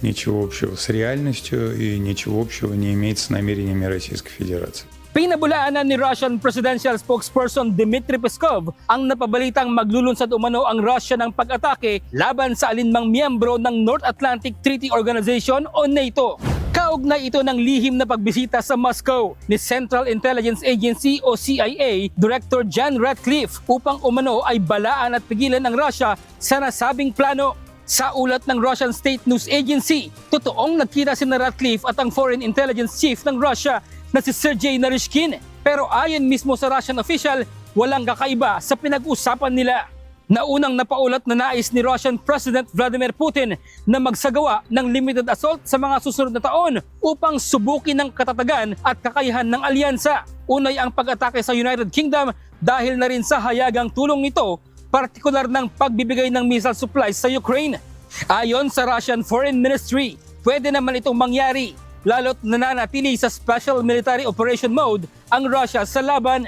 [SPEAKER 3] ничего общего с реальностью и ничего общего не имеет с намерениями Российской Федерации.
[SPEAKER 22] Pinabulaanan ni Russian Presidential Spokesperson Dmitry Peskov ang napabalitang maglulunsad umano ang Russia ng pag-atake laban sa alinmang miyembro ng North Atlantic Treaty Organization o NATO. Kaugnay ito ng lihim na pagbisita sa Moscow ni Central Intelligence Agency o CIA Director John Ratcliffe upang umano ay balaan at pigilan ng Russia sa nasabing plano. Sa ulat ng Russian State News Agency, totoong nagkita si Ratcliffe at ang Foreign Intelligence Chief ng Russia na si Sergei Naryshkin. Pero ayon mismo sa Russian official, walang kakaiba sa pinag-usapan nila. Naunang napaulat na nais ni Russian President Vladimir Putin na magsagawa ng limited assault sa mga susunod na taon upang subukin ang katatagan at kakayahan ng alyansa. Unay ang pag-atake sa United Kingdom dahil na rin sa hayagang tulong nito, partikular ng pagbibigay ng missile supplies sa Ukraine. Ayon sa Russian Foreign Ministry, pwede naman itong mangyari lalo't nananatili sa Special Military Operation Mode ang Russia sa laban.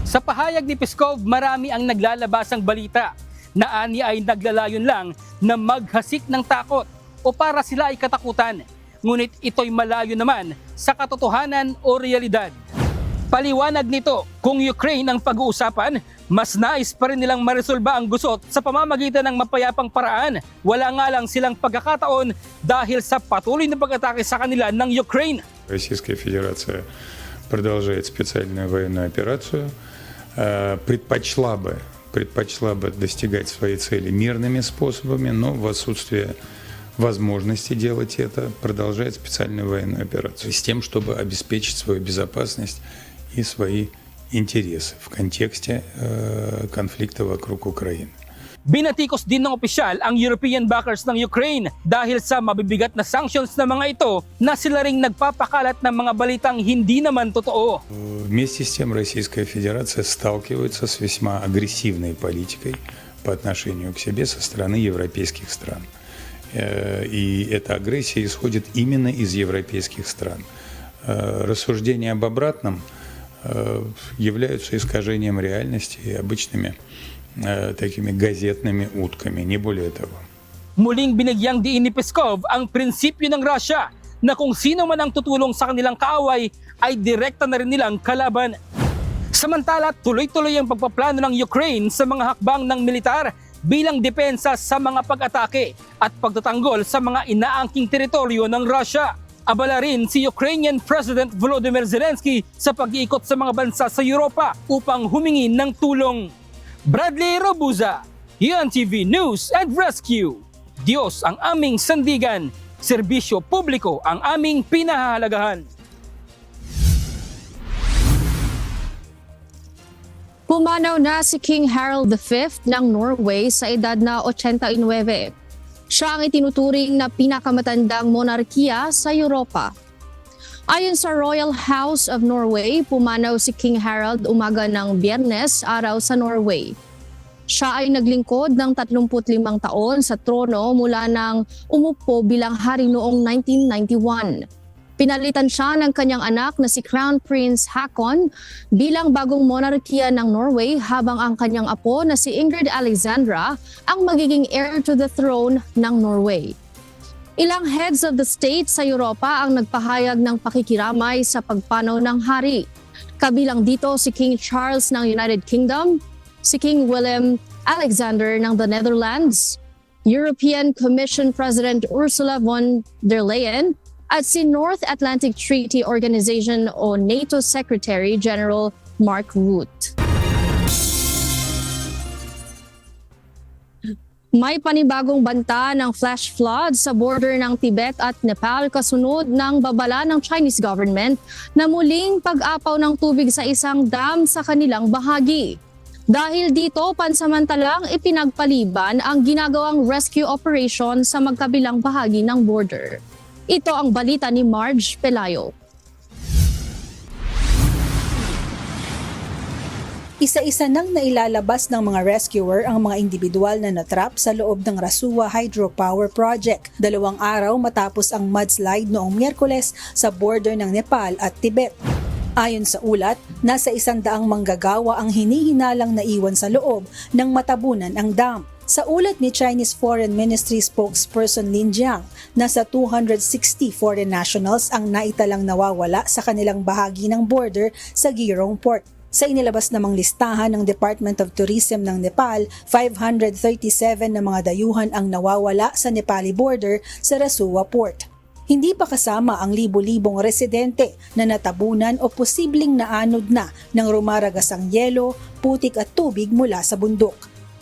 [SPEAKER 22] Sa pahayag ni Peskov, marami ang naglalabasang balita na ani ay naglalayon lang na maghasik ng takot o para sila ay katakutan. Ngunit ito'y malayo naman sa katotohanan o realidad. Paliwanag nito, kung Ukraine ang pag-uusapan, mas nais pa rin nilang maresolba ang gusot sa pamamagitan ng mapayapang paraan. Wala nga lang silang pagkakataon dahil sa patuloy na pag-atake sa kanila ng Ukraine.
[SPEAKER 3] Российская Федерация продолжает специальную военную операцию, предпочла бы достигать своей цели мирными способами, но в отсутствие возможности делать это продолжает специальную военную операцию с тем, чтобы обеспечить свою безопасность и свои интересы в контексте конфликта вокруг Украины.
[SPEAKER 22] Binatikos din ng opisyal ang European backers ng Ukraine dahil sa mabibigat na sanctions ng mga ito na sila ring nagpapakalat ng mga balitang hindi naman totoo.
[SPEAKER 3] Вместе с тем Российская Федерация сталкивается с весьма агрессивной политикой по отношению к себе со стороны европейских стран. И эта агрессия исходит именно из европейских стран. Рассуждения об обратном являются искажением реальности и обычными такими газетными утками, не более того.
[SPEAKER 22] Muling binigyang diin ni Peskov ang prinsipyo ng Russia na kung sino man ang tutulong sa kanilang kaaway ay direkta na rin nilang kalaban. Samantala, tuloy-tuloy ang pagpaplano ng Ukraine sa mga hakbang ng militar bilang depensa sa mga pag-atake at pagtatanggol sa mga inaangking teritoryo ng Russia. Abala rin si Ukrainian President Volodymyr Zelensky sa pag-iikot sa mga bansa sa Europa upang humingi ng tulong. Bradley Robuza, UNTV News and Rescue. Diyos ang aming sandigan, serbisyo publiko ang aming pinahahalagahan.
[SPEAKER 19] Pumanaw na si King Harald V ng Norway sa edad na 89. Siya ang itinuturing na pinakamatandang monarkiya sa Europa. Ayon sa Royal House of Norway, pumanaw si King Harald umaga ng Biyernes araw sa Norway. Siya ay naglingkod ng 35 taon sa trono mula nang umupo bilang hari noong 1991. Pinalitan siya ng kanyang anak na si Crown Prince Haakon bilang bagong monarkiya ng Norway habang ang kanyang apo na si Ingrid Alexandra ang magiging heir to the throne ng Norway. Ilang heads of the state sa Europa ang nagpahayag ng pakikiramay sa pagpanaw ng hari. Kabilang dito si King Charles ng United Kingdom, si King Willem Alexander ng the Netherlands, European Commission President Ursula von der Leyen, at si North Atlantic Treaty Organization o NATO Secretary General Mark Rutte. May panibagong banta ng flash flood sa border ng Tibet at Nepal kasunod ng babala ng Chinese government na muling pag-apaw ng tubig sa isang dam sa kanilang bahagi. Dahil dito, pansamantalang ipinagpaliban ang ginagawang rescue operation sa magkabilang bahagi ng border. Ito ang balita ni Marge Pelayo.
[SPEAKER 4] Isa-isa nang nailalabas ng mga rescuer ang mga individual na natrap sa loob ng Rasuwa Hydropower Project, 2 araw matapos ang mudslide noong Miyerkules sa border ng Nepal at Tibet. Ayon sa ulat, nasa 100 manggagawa ang hinihinalang naiwan sa loob ng matabunan ang dam. Sa ulat ni Chinese Foreign Ministry spokesperson Lin Jiang, nasa 260 foreign nationals ang naitalang nawawala sa kanilang bahagi ng border sa Girong Port. Sa inilabas namang listahan ng Department of Tourism ng Nepal, 537 na mga dayuhan ang nawawala sa Nepali border sa Rasuwa Port. Hindi pa kasama ang libo-libong residente na natabunan o posibleng naanod na ng rumaragasang yelo, putik at tubig mula sa bundok.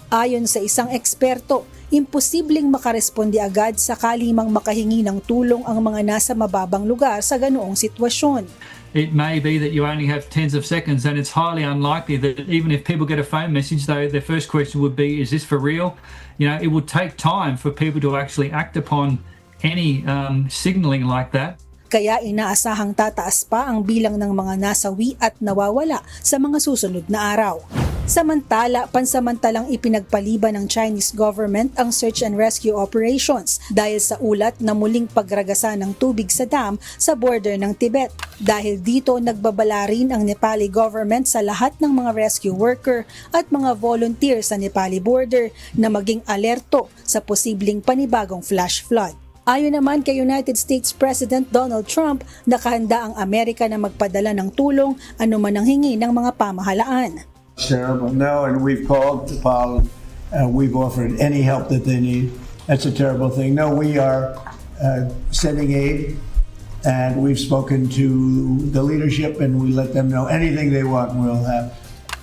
[SPEAKER 4] Ayon sa isang eksperto, imposibleng makaresponde agad sakali mang makahingi ng tulong ang mga nasa mababang lugar sa ganoong sitwasyon.
[SPEAKER 7] It may be that you only have tens of seconds, and it's highly unlikely that even if people get a phone message, their first question would be, is this for real? You know, it would take time for people to actually act upon any signaling like that.
[SPEAKER 4] Kaya inaasahang tataas pa ang bilang ng mga nasawi at nawawala sa mga susunod na araw. Samantala, pansamantalang ipinagpaliban ng Chinese government ang search and rescue operations dahil sa ulat na muling pagragasa ng tubig sa dam sa border ng Tibet. Dahil dito, nagbabala rin ang Nepali government sa lahat ng mga rescue worker at mga volunteer sa Nepali border na maging alerto sa posibleng panibagong flash flood. Ayon naman kay United States President Donald Trump, nakahanda ang Amerika na magpadala ng tulong anuman ang hingi ng mga pamahalaan.
[SPEAKER 20] It's terrible. No, and we've called Nepal. We've offered any help that they need. That's a terrible thing. No, we are sending aid, and we've spoken to the leadership, and we let them know anything they want, we'll have.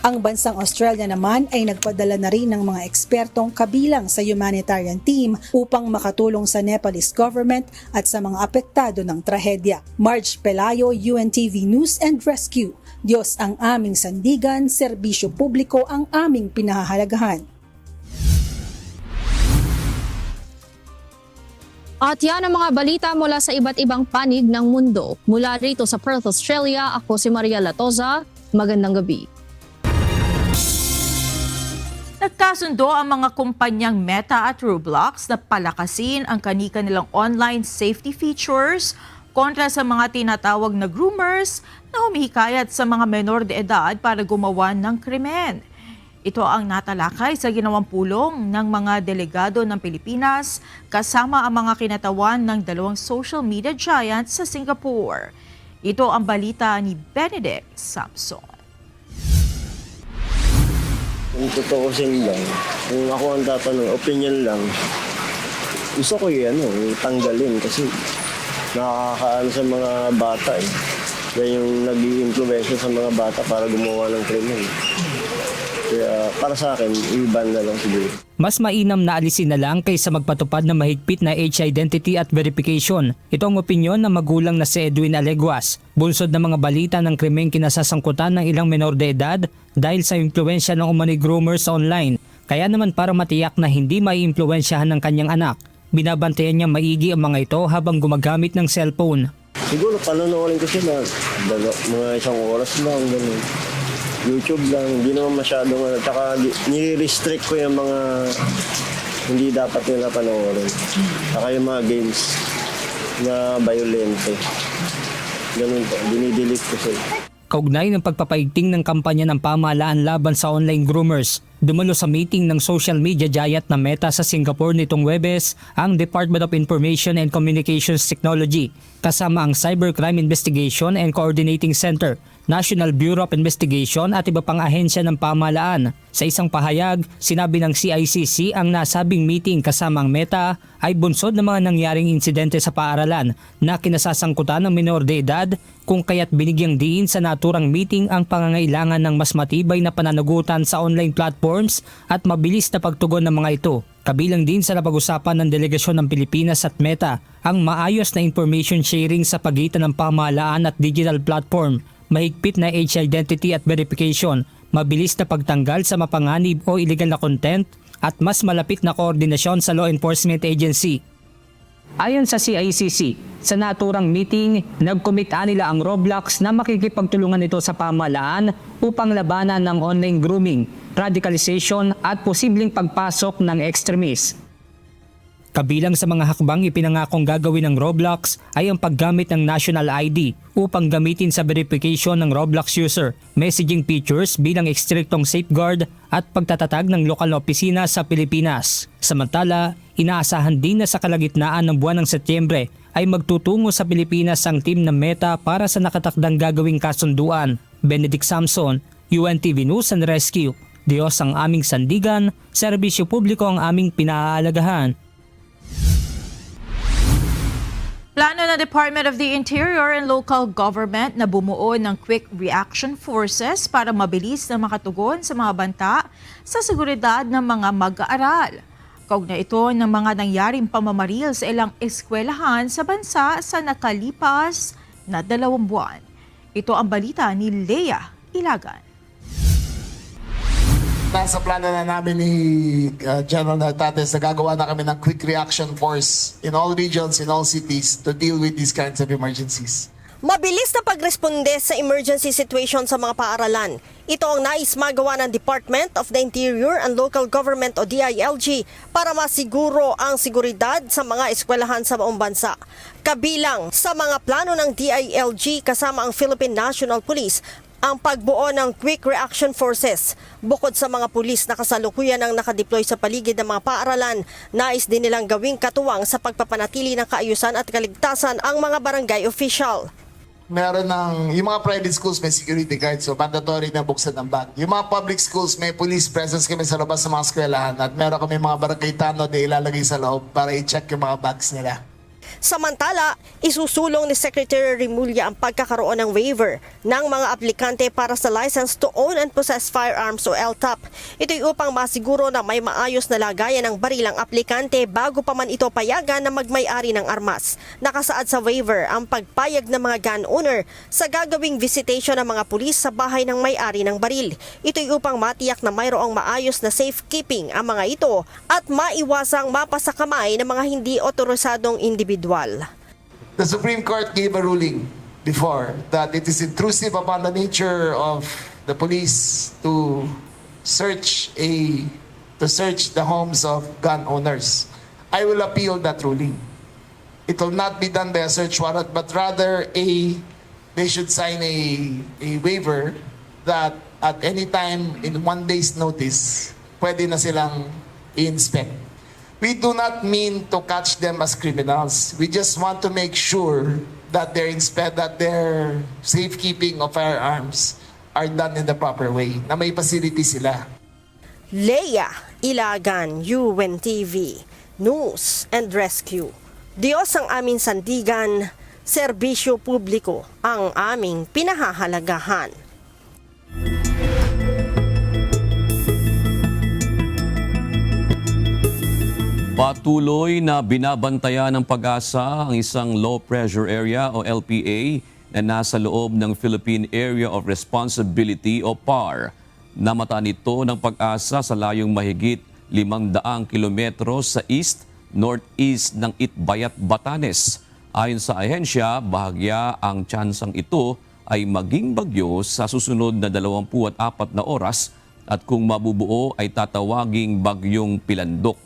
[SPEAKER 4] Ang bansang Australia naman ay nagpadala na rin ng mga ekspertong kabilang sa humanitarian team upang makatulong sa Nepalese government at sa mga apektado ng trahedya. Marge Pelayo, UNTV News and Rescue. Diyos ang aming sandigan, serbisyo publiko ang aming pinahahalagahan.
[SPEAKER 19] At yan ang mga balita mula sa iba't ibang panig ng mundo. Mula rito sa Perth, Australia, ako si Maria Latoza. Magandang gabi.
[SPEAKER 1] Nagkasundo ang mga kumpanyang Meta at Roblox na palakasin ang kani-kanilang online safety features kontra sa mga tinatawag na groomers na humihikayat sa mga menor de edad para gumawa ng krimen. Ito ang natalakay sa ginawang pulong ng mga delegado ng Pilipinas kasama ang mga kinatawan ng 2 social media giants sa Singapore. Ito ang balita ni Benedict Samson.
[SPEAKER 23] Kung tutuusin lang, kung ako ang tatanong, opinion lang, gusto ko tanggalin kasi nakakaano sa mga bata Yan yung nag-i-influensya sa mga bata para gumawa ng krimen. Kaya para sa akin, i-ban na lang siguro.
[SPEAKER 22] Mas mainam na alisin na lang kaysa magpatupad ng mahigpit na age identity at verification. Ito ang opinyon ng magulang na si Edwin Aleguas, bunsod ng mga balita ng krimeng kinasasangkutan ng ilang menor de edad dahil sa impluensya ng umano'y groomers online. Kaya naman para matiyak na hindi maiimpluwensyahan ng kanyang anak, binabantayan niya maigi ang mga ito habang gumagamit ng cellphone.
[SPEAKER 23] Siguro panonoodin ko sila, mga isang oras lang, ganun. YouTube lang, hindi naman masyadong tsaka nire-restrict ko yung mga hindi dapat nila panoorin. Tsaka yung mga games na violente. Ganun po, dinidelete ko sila.
[SPEAKER 22] Kaugnay ng pagpapaigting ng kampanya ng pamahalaan laban sa online groomers, dumalo sa meeting ng social media giant na Meta sa Singapore nitong Huwebes ang Department of Information and Communications Technology kasama ang Cybercrime Investigation and Coordinating Center, National Bureau of Investigation at iba pang ahensya ng pamahalaan. Sa isang pahayag, sinabi ng CICC ang nasabing meeting kasama ang Meta ay bunsod ng mga nangyaring insidente sa paaralan na kinasasangkutan ng menor de edad kung kaya't binigyang diin sa naturang meeting ang pangangailangan ng mas matibay na pananagutan sa online platforms at mabilis na pagtugon ng mga ito. Kabilang din sa napag-usapan ng delegasyon ng Pilipinas at Meta ang maayos na information sharing sa pagitan ng pamahalaan at digital platform, mahigpit na age identity at verification, mabilis na pagtanggal sa mapanganib o illegal na content, at mas malapit na koordinasyon sa law enforcement agency. Ayon sa CICC, sa naturang meeting, nagkomita nila ang Roblox na makikipagtulungan ito sa pamahalaan upang labanan ng online grooming, radicalization at posibleng pagpasok ng extremists. Kabilang sa mga hakbang ipinangakong gagawin ng Roblox ay ang paggamit ng national ID upang gamitin sa verification ng Roblox user, messaging features bilang ekstriktong safeguard at pagtatatag ng lokal na opisina sa Pilipinas. Samantala, inaasahan din na sa kalagitnaan ng buwan ng Setyembre ay magtutungo sa Pilipinas ang team ng Meta para sa nakatakdang gagawing kasunduan. Benedict Samson, UNTV News and Rescue. Diyos ang aming sandigan, serbisyo publiko ang aming pinahahalagahan.
[SPEAKER 1] Plano ng Department of the Interior and Local Government na bumuo ng Quick Reaction Forces para mabilis na makatugon sa mga banta sa seguridad ng mga mag-aaral. Kaugnay ito ng mga nangyaring pamamaril sa ilang eskwelahan sa bansa sa nakalipas na 2 buwan. Ito ang balita ni Lea Ilagan.
[SPEAKER 10] Nasa plano na namin ni General Nartates na gagawa na kami ng quick reaction force in all regions, in all cities to deal with these kinds of emergencies.
[SPEAKER 11] Mabilis na pagresponde sa emergency situation sa mga paaralan. Ito ang nais magawa ng Department of the Interior and Local Government o DILG para masiguro ang seguridad sa mga eskwelahan sa buong bansa. Kabilang sa mga plano ng DILG kasama ang Philippine National Police ang pagbuo ng Quick Reaction Forces. Bukod sa mga pulis na kasalukuyan ang nakadeploy sa paligid ng mga paaralan, nais din nilang gawing katuwang sa pagpapanatili ng kaayusan at kaligtasan ang mga barangay official.
[SPEAKER 10] Meron yung mga private schools may security guards, so mandatory na buksan ng bag. Yung mga public schools may police presence kami sa labas ng mga eskwelahan at meron kami mga barangay tanod na ilalagay sa loob para i-check yung mga bags nila.
[SPEAKER 11] Samantala, isusulong ni Secretary Remulla ang pagkakaroon ng waiver ng mga aplikante para sa License to Own and Possess Firearms o LTOP. Ito'y upang masiguro na may maayos na lagayan ng barilang aplikante bago pa man ito payagan na magmay-ari ng armas. Nakasaad sa waiver ang pagpayag ng mga gun owner sa gagawing visitation ng mga pulis sa bahay ng may-ari ng baril. Ito'y upang matiyak na mayroong maayos na safekeeping ang mga ito at maiwasang mapasakamay ng mga hindi otorisadong individual.
[SPEAKER 10] The Supreme Court gave a ruling before that it is intrusive upon the nature of the police to search the homes of gun owners. I will appeal that ruling. It will not be done by a search warrant, but rather they should sign a waiver that at any time in 1 day's notice, pwede na silang i-inspect. We do not mean to catch them as criminals. We just want to make sure that their safekeeping of firearms are done in the proper way, na may facility sila.
[SPEAKER 11] Lea Ilagan, UNTV News and Rescue. Diyos ang aming sandigan, serbisyo publiko ang aming pinahahalagahan.
[SPEAKER 2] Patuloy na binabantayan ng Pag-asa ang isang low pressure area o LPA na nasa loob ng Philippine Area of Responsibility o PAR. Namataan ito ng Pag-asa sa layong mahigit 500 kilometro sa east-northeast ng Itbayat, Batanes. Ayon sa ahensya, bahagya ang tsansang ito ay maging bagyo sa susunod na 24 na oras at kung mabubuo ay tatawaging bagyong Pilandok.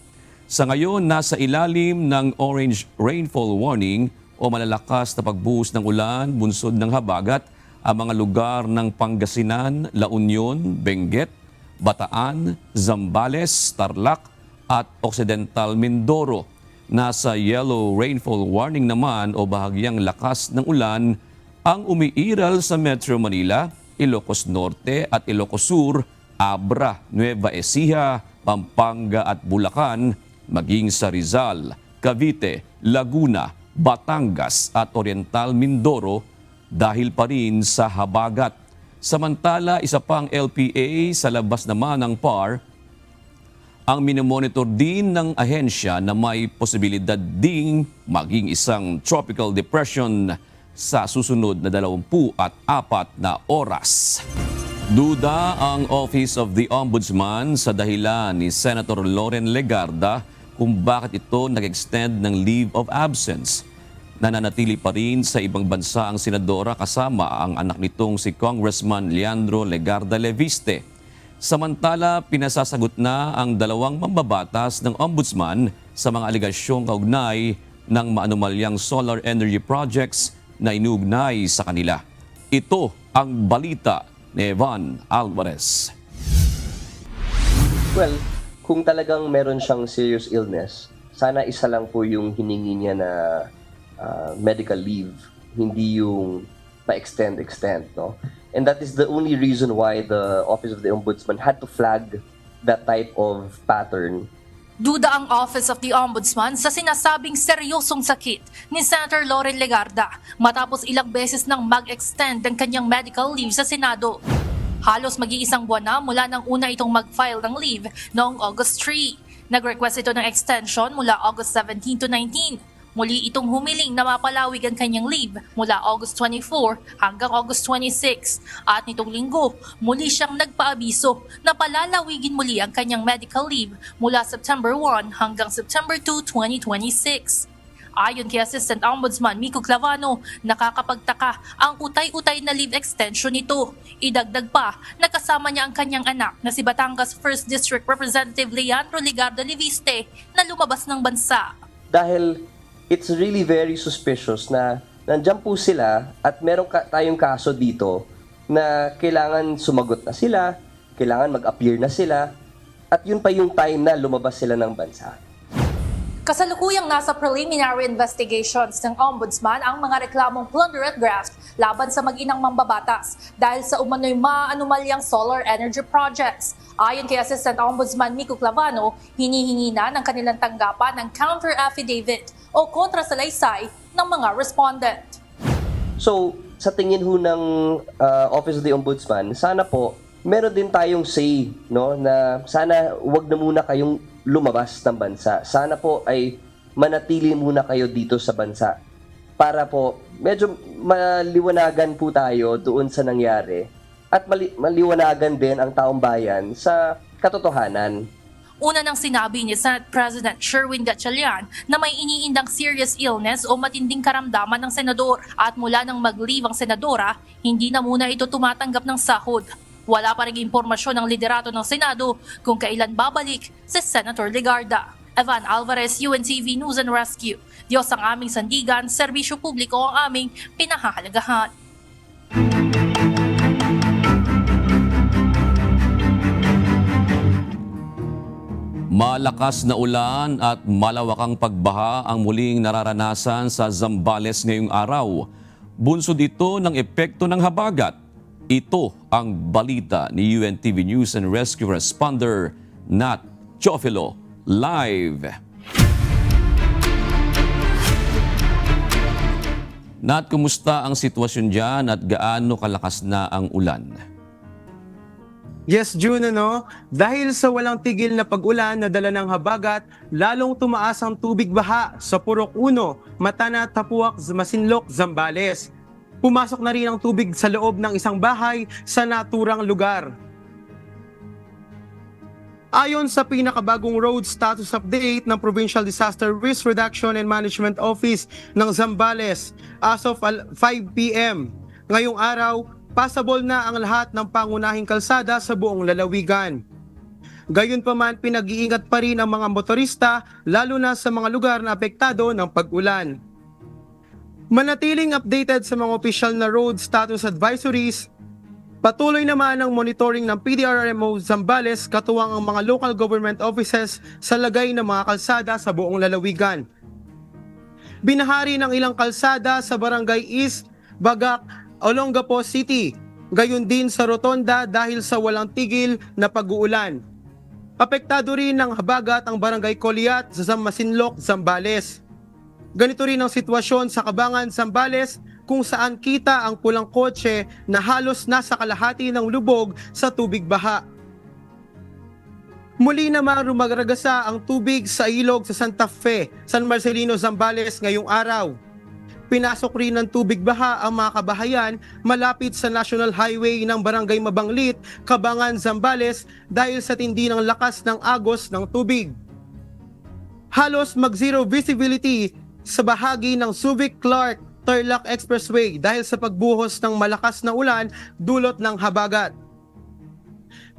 [SPEAKER 2] Sa ngayon, nasa ilalim ng orange rainfall warning o malalakas na pagbuhos ng ulan, bunsod ng habagat, ang mga lugar ng Pangasinan, La Union, Benguet, Bataan, Zambales, Tarlac at Occidental Mindoro. Nasa yellow rainfall warning naman o bahagyang lakas ng ulan ang umiiral sa Metro Manila, Ilocos Norte at Ilocos Sur, Abra, Nueva Ecija, Pampanga at Bulacan, maging sa Rizal, Cavite, Laguna, Batangas at Oriental Mindoro dahil pa rin sa habagat. Samantala, isa pang LPA sa labas naman ng PAR ang minomonitor din ng ahensya na may posibilidad ding maging isang tropical depression sa susunod na 24 na oras. Duda ang Office of the Ombudsman sa dahilan ni Senator Loren Legarda kung bakit ito nag-extend ng leave of absence. Nananatili pa rin sa ibang bansa ang senadora kasama ang anak nitong si Congressman Leandro Legarda Leviste. Samantala, pinasasagot na ang dalawang mambabatas ng ombudsman sa mga aligasyong kaugnay ng maanumalyang solar energy projects na inuugnay sa kanila. Ito ang balita ni Evan Alvarez.
[SPEAKER 5] Well, kung talagang meron siyang serious illness, sana isa lang po yung hiningi niya na medical leave, hindi yung pa-extend, no? And that is the only reason why the Office of the Ombudsman had to flag that type of pattern.
[SPEAKER 6] Duda ang Office of the Ombudsman sa sinasabing seryosong sakit ni Senator Loren Legarda matapos ilang beses nang mag-extend ang kanyang medical leave sa Senado. Halos mag-iisang buwan na mula nang una itong mag-file ng leave noong August 3. Nag-request ito ng extension mula August 17 to 19. Muli itong humiling na mapalawig ang kanyang leave mula August 24 hanggang August 26. At nitong linggo, muli siyang nagpaabiso na palalawigin muli ang kanyang medical leave mula September 1 hanggang September 2, 2026. Ayon kay Assistant Ombudsman Miko Clavano, nakakapagtaka ang utay-utay na leave extension nito. Idagdag pa, nakasama niya ang kanyang anak na si Batangas 1st District Representative Leandro Legarda Leviste na lumabas ng bansa.
[SPEAKER 5] Dahil it's really very suspicious na nandiyan po sila at meron tayong kaso dito na kailangan sumagot na sila, kailangan mag-appear na sila, at yun pa yung time na lumabas sila ng bansa.
[SPEAKER 6] Kasalukuyang nasa preliminary investigations ng Ombudsman ang mga reklamong plunder at graft laban sa mag-inang mambabatas dahil sa umano'y maanumalyang solar energy projects. Ayon kay Assistant Ombudsman Miko Clavano, hinihingi na ng kanilang tanggapan ng counter-affidavit o kontrasalaysay ng mga respondent.
[SPEAKER 5] So, sa tingin ho ng Office of the Ombudsman, sana po meron din tayong say, no, na sana wag na muna kayong lumabas ng bansa. Sana po ay manatili muna kayo dito sa bansa para po medyo maliwanagan po tayo doon sa nangyari at maliwanagan din ang taong bayan sa katotohanan.
[SPEAKER 6] Una nang sinabi ni Senate President Sherwin Gatchalian na may iniindang serious illness o matinding karamdaman ng senador at mula nang mag-leave ang senadora, hindi na muna ito tumatanggap ng sahod. Wala pa rin impormasyon ng liderato ng Senado kung kailan babalik si Senator Legarda. Evan Alvarez, UNTV News and Rescue. Diyos ang aming sandigan, serbisyo publiko ang aming pinahahalagahan.
[SPEAKER 2] Malakas na ulan at malawakang pagbaha ang muling nararanasan sa Zambales ngayong araw. Bunsod ito ng epekto ng habagat. Ito ang balita ni UNTV News and Rescue Responder Nat Chofilo live. Nat, kumusta ang sitwasyon dyan at gaano kalakas na ang ulan?
[SPEAKER 8] Yes, June, dahil sa walang tigil na pag-ulan na dala ng habagat, lalong tumaas ang tubig baha sa Purok 1, Matana, Tapuak, Masinloc, Zambales. Pumasok na rin ang tubig sa loob ng isang bahay sa naturang lugar. Ayon sa pinakabagong road status update ng Provincial Disaster Risk Reduction and Management Office ng Zambales, as of 5 p.m. ngayong araw, passable na ang lahat ng pangunahing kalsada sa buong lalawigan. Gayunpaman, pinag-iingat pa rin ang mga motorista lalo na sa mga lugar na apektado ng pag-ulan. Manatiling updated sa mga opisyal na road status advisories. Patuloy naman ang monitoring ng PDRRMO Zambales katuwang ang mga local government offices sa lagay ng mga kalsada sa buong lalawigan. Binahari ng ilang kalsada sa Barangay East, Bagak, Olongapo City, gayon din sa Rotonda dahil sa walang tigil na pag-uulan. Apektado rin ng habagat ang Barangay Coliat sa Masinloc, Zambales. Ganito rin ang sitwasyon sa Cabangan, Zambales, kung saan kita ang pulang kotse na halos nasa kalahati ng lubog sa tubig baha. Muli namang rumagragasa ang tubig sa ilog sa Santa Fe, San Marcelino, Zambales ngayong araw. Pinasok rin ng tubig baha ang mga kabahayan malapit sa National Highway ng Barangay Mabanglit, Cabangan, Zambales dahil sa tindi ng lakas ng agos ng tubig. Halos mag-zero visibility sa bahagi ng Subic-Clark Tarlac Expressway dahil sa pagbuhos ng malakas na ulan dulot ng habagat.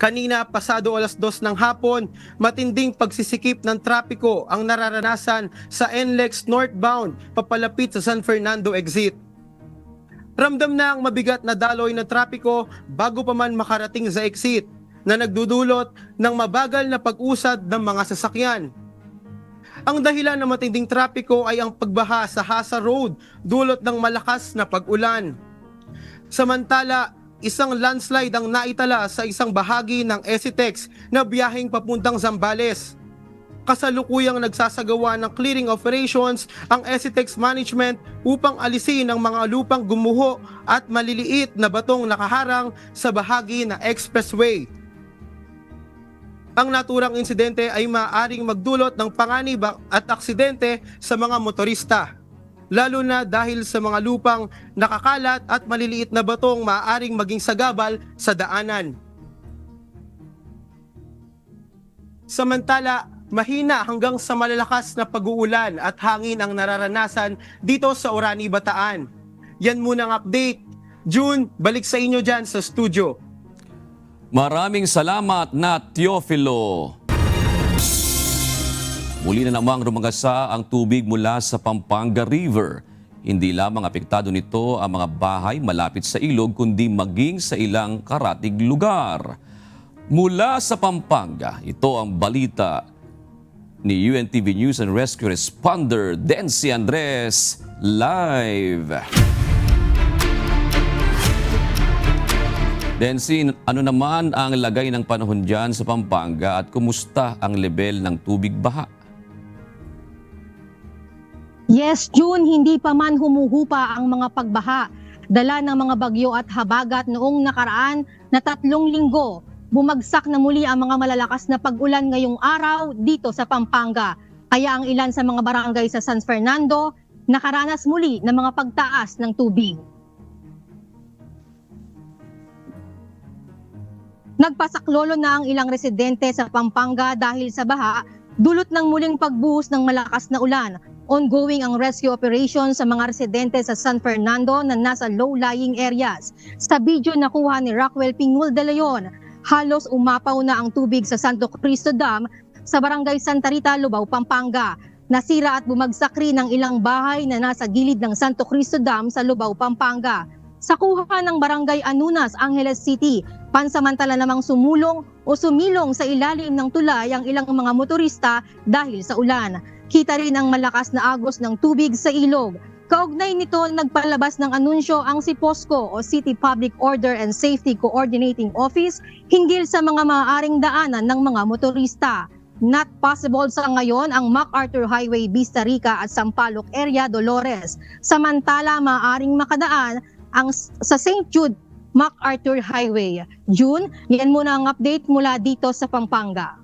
[SPEAKER 8] Kanina, pasado 2:00 ng hapon, matinding pagsisikip ng trapiko ang nararanasan sa NLEX northbound papalapit sa San Fernando exit. Ramdam na ang mabigat na daloy na trapiko bago pa man makarating sa exit na nagdudulot ng mabagal na pag-usad ng mga sasakyan. Ang dahilan ng matinding trapiko ay ang pagbaha sa Hasa Road dulot ng malakas na pag-ulan. Samantala, isang landslide ang naitala sa isang bahagi ng ECTEX na biyaheng papuntang Zambales. Kasalukuyang nagsasagawa ng clearing operations ang ECTEX management upang alisin ang mga lupang gumuho at maliliit na batong nakaharang sa bahagi ng expressway. Ang naturang insidente ay maaaring magdulot ng panganib at aksidente sa mga motorista, lalo na dahil sa mga lupang nakakalat at maliliit na batong maaaring maging sagabal sa daanan. Samantala, mahina hanggang sa malalakas na pag-uulan at hangin ang nararanasan dito sa Orani, Bataan. Yan muna ang update. June, balik sa inyo dyan sa studio.
[SPEAKER 2] Maraming salamat na Teofilo. Muli na namang rumagasa ang tubig mula sa Pampanga River. Hindi lamang apektado nito ang mga bahay malapit sa ilog kundi maging sa ilang karatig lugar. Mula sa Pampanga, ito ang balita ni UNTV News and Rescue Responder Dency Andres live. Dency, ano naman ang lagay ng panahon dyan sa Pampanga at kumusta ang level ng tubig baha?
[SPEAKER 16] Yes, June, hindi pa man humuhupa ang mga pagbaha. Dala ng mga bagyo at habagat noong nakaraan na 3 linggo, bumagsak na muli ang mga malalakas na pag-ulan ngayong araw dito sa Pampanga. Kaya ang ilan sa mga barangay sa San Fernando nakaranas muli ng mga pagtaas ng tubig. Nagpasaklolo na ang ilang residente sa Pampanga dahil sa baha, dulot ng muling pagbuhos ng malakas na ulan. Ongoing ang rescue operation sa mga residente sa San Fernando na nasa low-lying areas. Sa video nakuha ni Rockwell Pingul de Leon, halos umapaw na ang tubig sa Santo Cristo Dam sa Barangay Santa Rita, Lubao, Pampanga. Nasira at bumagsak rin ang ilang bahay na nasa gilid ng Santo Cristo Dam sa Lubao, Pampanga. Sa kuha ng Barangay Anunas, Angeles City, pansamantala namang sumulong o sumilong sa ilalim ng tulay ang ilang mga motorista dahil sa ulan. Kita rin ang malakas na agos ng tubig sa ilog. Kaugnay nito, nagpalabas ng anunsyo ang SIPOSCO o City Public Order and Safety Coordinating Office hinggil sa mga maaaring daanan ng mga motorista. Not possible sa ngayon ang MacArthur Highway, Vista Rica at Sampaloc area, Dolores. Samantala, maaaring makadaan ang sa St. Jude MacArthur Highway. June, yan muna ang update mula dito sa Pampanga.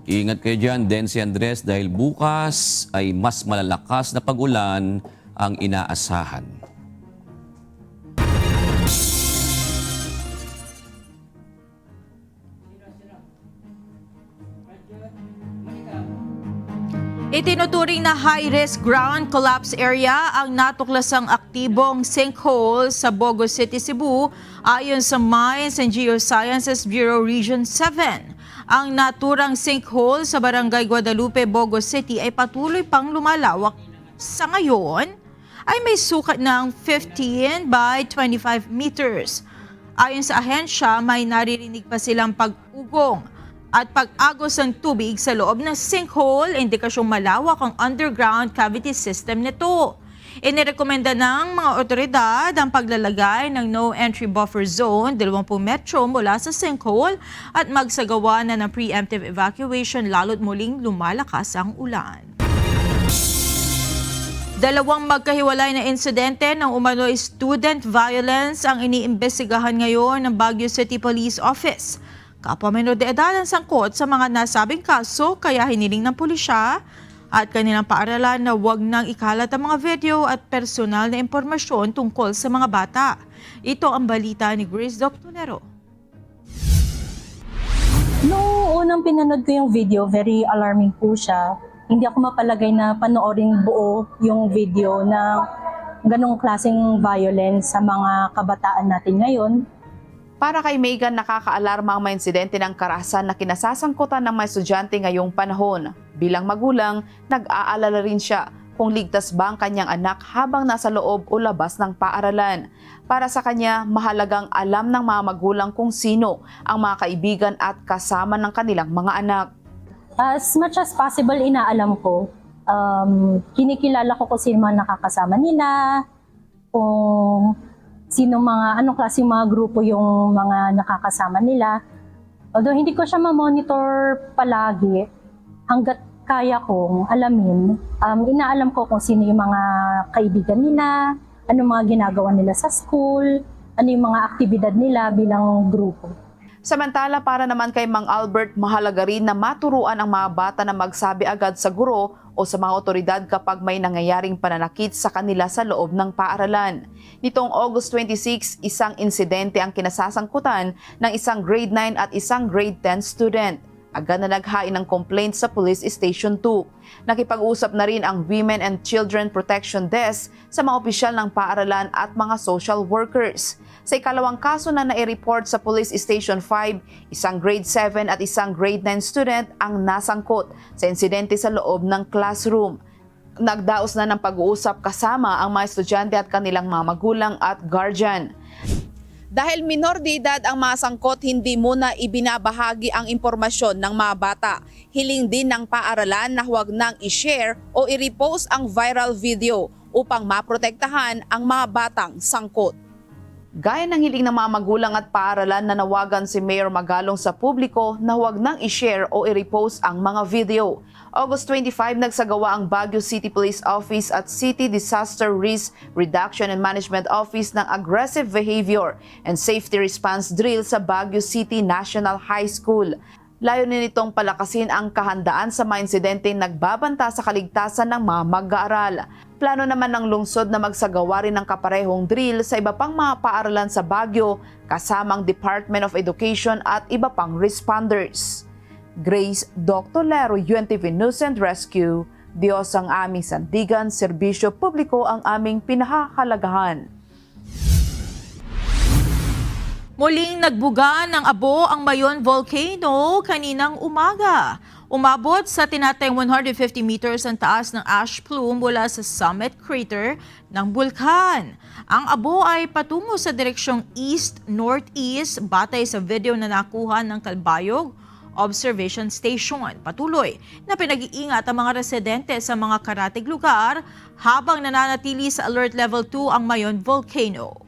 [SPEAKER 2] Ingat kayo dyan, Dency Andres, dahil bukas ay mas malalakas na pag-ulan ang inaasahan.
[SPEAKER 1] Itinuturing na high-risk ground collapse area ang natuklasang aktibong sinkhole sa Bogo City, Cebu ayon sa Mines and Geosciences Bureau Region 7. Ang naturang sinkhole sa Barangay Guadalupe, Bogo City ay patuloy pang lumalawak. Sa ngayon ay may sukat ng 15 by 25 meters. Ayon sa ahensya, may naririnig pa silang pag-ugong at pag-agos ng tubig sa loob ng sinkhole, indikasyong malawak ang underground cavity system nito. Inirekomenda ng mga otoridad ang paglalagay ng no entry buffer zone 20 metro mula sa sinkhole at magsagawa na ng preemptive evacuation lalo't muling lumalakas ang ulan. Dalawang magkahiwalay na insidente ng umano'y student violence ang iniimbestigahan ngayon ng Baguio City Police Office. Kapwa menor de edad ang sangkot sa mga nasabing kaso kaya hiniling ng pulisya at kanilang paaralan na huwag nang ikalat ang mga video at personal na impormasyon tungkol sa mga bata. Ito ang balita ni Grace Doctonero.
[SPEAKER 9] Noong unang pinanood ko yung video, very alarming po siya. Hindi ako mapalagay na panoorin buo yung video na ganong klaseng violence sa mga kabataan natin ngayon.
[SPEAKER 12] Para kay Megan, nakakaalarma ang mga insidente ng karahasan na kinasasangkutan ng mga estudyante ngayong panahon. Bilang magulang, nag-aalala rin siya kung ligtas ba ang kanyang anak habang nasa loob o labas ng paaralan. Para sa kanya, mahalagang alam ng mga magulang kung sino ang mga kaibigan at kasama ng kanilang mga anak.
[SPEAKER 9] As much as possible, inaalam ko. Kinikilala ko kung sino mga nakakasama nila, kung anong klaseng mga grupo yung mga nakakasama nila. Although hindi ko siya ma-monitor palagi, hanggat kaya kong alamin, inaalam ko kung sino yung mga kaibigan nila, ano mga ginagawa nila sa school, ano yung mga aktibidad nila bilang grupo.
[SPEAKER 12] Samantala, para naman kay Mang Albert, mahalaga rin na maturuan ang mga bata na magsabi agad sa guro o sa mga otoridad kapag may nangyayaring pananakit sa kanila sa loob ng paaralan. Nitong August 26, isang insidente ang kinasasangkutan ng isang grade 9 at isang grade 10 student. Agad na naghain ng complaint sa Police Station 2. Nakipag-usap na rin ang Women and Children Protection Desk sa mga opisyal ng paaralan at mga social workers. Sa ikalawang kaso na nai-report sa Police Station 5, isang grade 7 at isang grade 9 student ang nasangkot sa insidente sa loob ng classroom. Nagdaos na ng pag-uusap kasama ang mga estudyante at kanilang mga magulang at guardian. Dahil minor de edad ang mga sangkot, hindi muna ibinabahagi ang impormasyon ng mga bata. Hiling din ng paaralan na huwag nang i-share o i-repost ang viral video upang maprotektahan ang mga batang sangkot. Gaya ng hiling ng mga magulang at paaralan, nanawagan si Mayor Magalong sa publiko na huwag nang i-share o i-repost ang mga video. August 25, nagsagawa ang Baguio City Police Office at City Disaster Risk Reduction and Management Office ng Aggressive Behavior and Safety Response Drill sa Baguio City National High School. Layunin nitong palakasin ang kahandaan sa mga insidenteng nagbabanta sa kaligtasan ng mga mag-aaral. Plano naman ng lungsod na magsagawa rin ng kaparehong drill sa iba pang mga paaralan sa Baguio, kasamang Department of Education at iba pang responders. Grace Doctonero, UNTV News and Rescue. Diyos ang aming sandigan, serbisyo publiko ang aming pinahahalagahan.
[SPEAKER 1] Muling nagbuga ng abo ang Mayon Volcano kaninang umaga. Umabot sa tinatayang 150 meters ang taas ng ash plume mula sa summit crater ng bulkan. Ang abo ay patungo sa direksyong east-northeast batay sa video na nakuha ng Kalbayog Observation Station. Patuloy na pinag-iingat ang mga residente sa mga karatig lugar habang nananatili sa Alert Level 2 ang Mayon Volcano.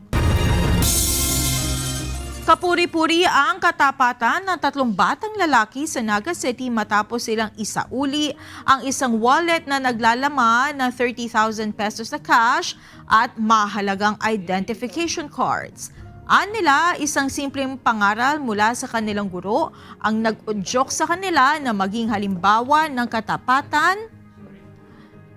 [SPEAKER 1] Kapuri-puri ang katapatan ng 3 batang lalaki sa Naga City matapos silang isauli ang isang wallet na naglalaman ng 30,000 pesos na cash at mahalagang identification cards. Nila, isang simpleng pangaral mula sa kanilang guro ang nag-udyok sa kanila na maging halimbawa ng katapatan.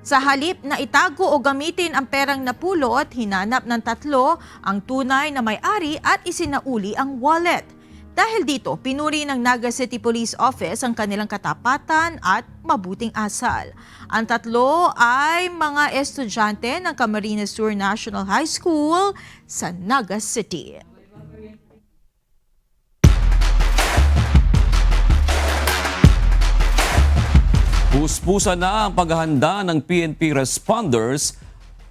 [SPEAKER 1] Sa halip na itago o gamitin ang perang napulot, hinanap ng tatlo ang tunay na may-ari at isinauli ang wallet. Dahil dito, pinuri ng Naga City Police Office ang kanilang katapatan at mabuting asal. Ang tatlo ay mga estudyante ng Camarines Sur National High School sa Naga City.
[SPEAKER 2] Puspusa na ang paghahanda ng PNP responders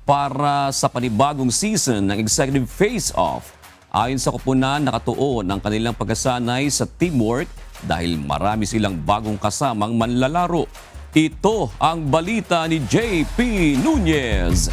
[SPEAKER 2] para sa panibagong season ng Executive Face-Off. Ayon sa koponan, nakatuon ang kanilang pagkasanay sa teamwork dahil marami silang bagong kasamang manlalaro. Ito ang balita ni JP Nunez.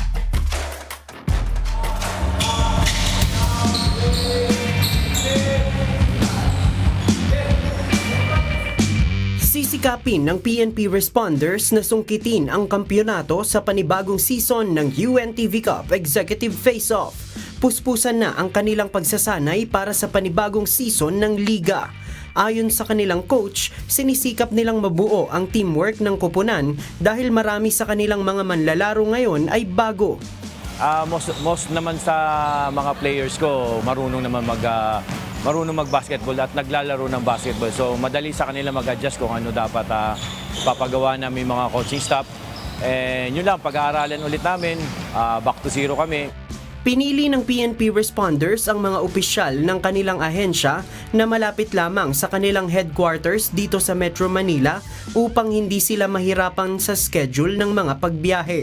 [SPEAKER 13] Sisikapin ng PNP responders na sungkitin ang kampyonato sa panibagong season ng UNTV Cup Executive Face-Off. Puspusan na ang kanilang pagsasanay para sa panibagong season ng liga. Ayon sa kanilang coach, sinisikap nilang mabuo ang teamwork ng koponan dahil marami sa kanilang mga manlalaro ngayon ay bago.
[SPEAKER 14] Most naman sa mga players ko marunong mag-basketball at naglalaro ng basketball. So madali sa kanila mag-adjust kung ano dapat papagawa namin mga coaching staff. And yun lang, pag-aaralan ulit namin, back to zero kami.
[SPEAKER 13] Pinili ng PNP responders ang mga opisyal ng kanilang ahensya na malapit lamang sa kanilang headquarters dito sa Metro Manila upang hindi sila mahirapan sa schedule ng mga pagbiyahe.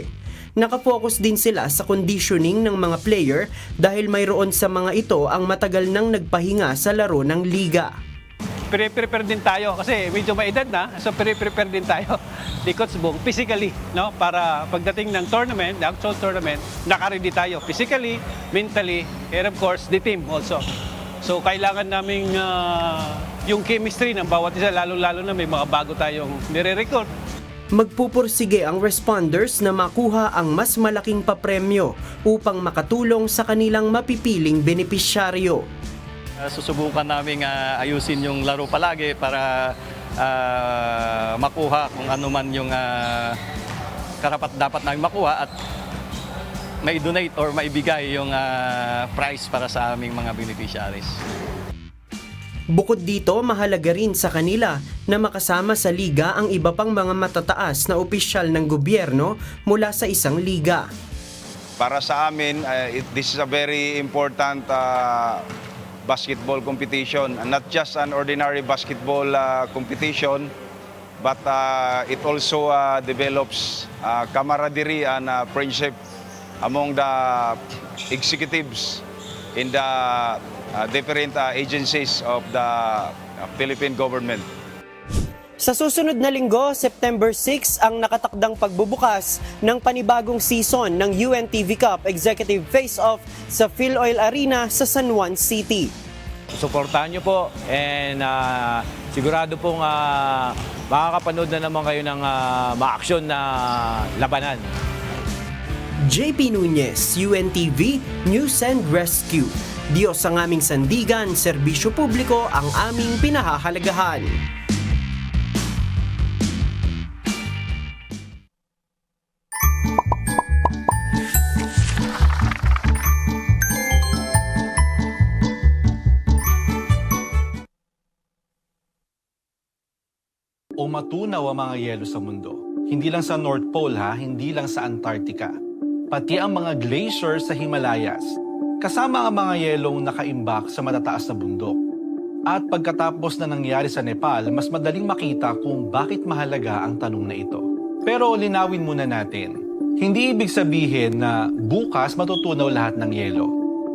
[SPEAKER 13] Nakafocus din sila sa conditioning ng mga player dahil mayroon sa mga ito ang matagal nang nagpahinga sa laro ng liga.
[SPEAKER 15] Prepare din tayo kasi medyo maedad na, so prepare din tayo ni Coach Bong physically, no, para pagdating ng tournament, the actual tournament, naka-ready tayo physically, mentally, and of course the team also. So kailangan naming yung chemistry ng bawat isa, lalo-lalo na may mga bago tayong nire-record.
[SPEAKER 13] Magpupursige ang responders na makuha ang mas malaking papremyo upang makatulong sa kanilang mapipiling benepisyaryo.
[SPEAKER 24] Susubukan namin ayusin yung laro palagi para makuha kung ano man yung karapat-dapat namin makuha at mai-donate or maibigay yung prize para sa aming mga beneficiaries.
[SPEAKER 13] Bukod dito, mahalaga rin sa kanila na makasama sa liga ang iba pang mga matataas na opisyal ng gobyerno mula sa isang liga.
[SPEAKER 25] Para sa amin, this is a very important basketball competition, and not just an ordinary basketball competition, but it also develops camaraderie and friendship among the executives in the different agencies of the Philippine government.
[SPEAKER 13] Sa susunod na linggo, September 6, ang nakatakdang pagbubukas ng panibagong season ng UNTV Cup Executive Face-Off sa PhilOil Arena sa San Juan City.
[SPEAKER 14] Suportahan nyo po and sigurado pong makakapanood na naman kayo ng ma-action na labanan.
[SPEAKER 13] JP Nunez, UNTV News and Rescue. Diyos ang aming sandigan, serbisyo publiko ang aming pinahahalagahan.
[SPEAKER 26] O matunaw ang mga yelo sa mundo. Hindi lang sa North Pole hindi lang sa Antarctica. Pati ang mga glacier sa Himalayas. Kasama ang mga yelong nakaimbak sa matataas na bundok. At pagkatapos na nangyari sa Nepal, mas madaling makita kung bakit mahalaga ang tanong na ito. Pero linawin muna natin, hindi ibig sabihin na bukas matutunaw lahat ng yelo.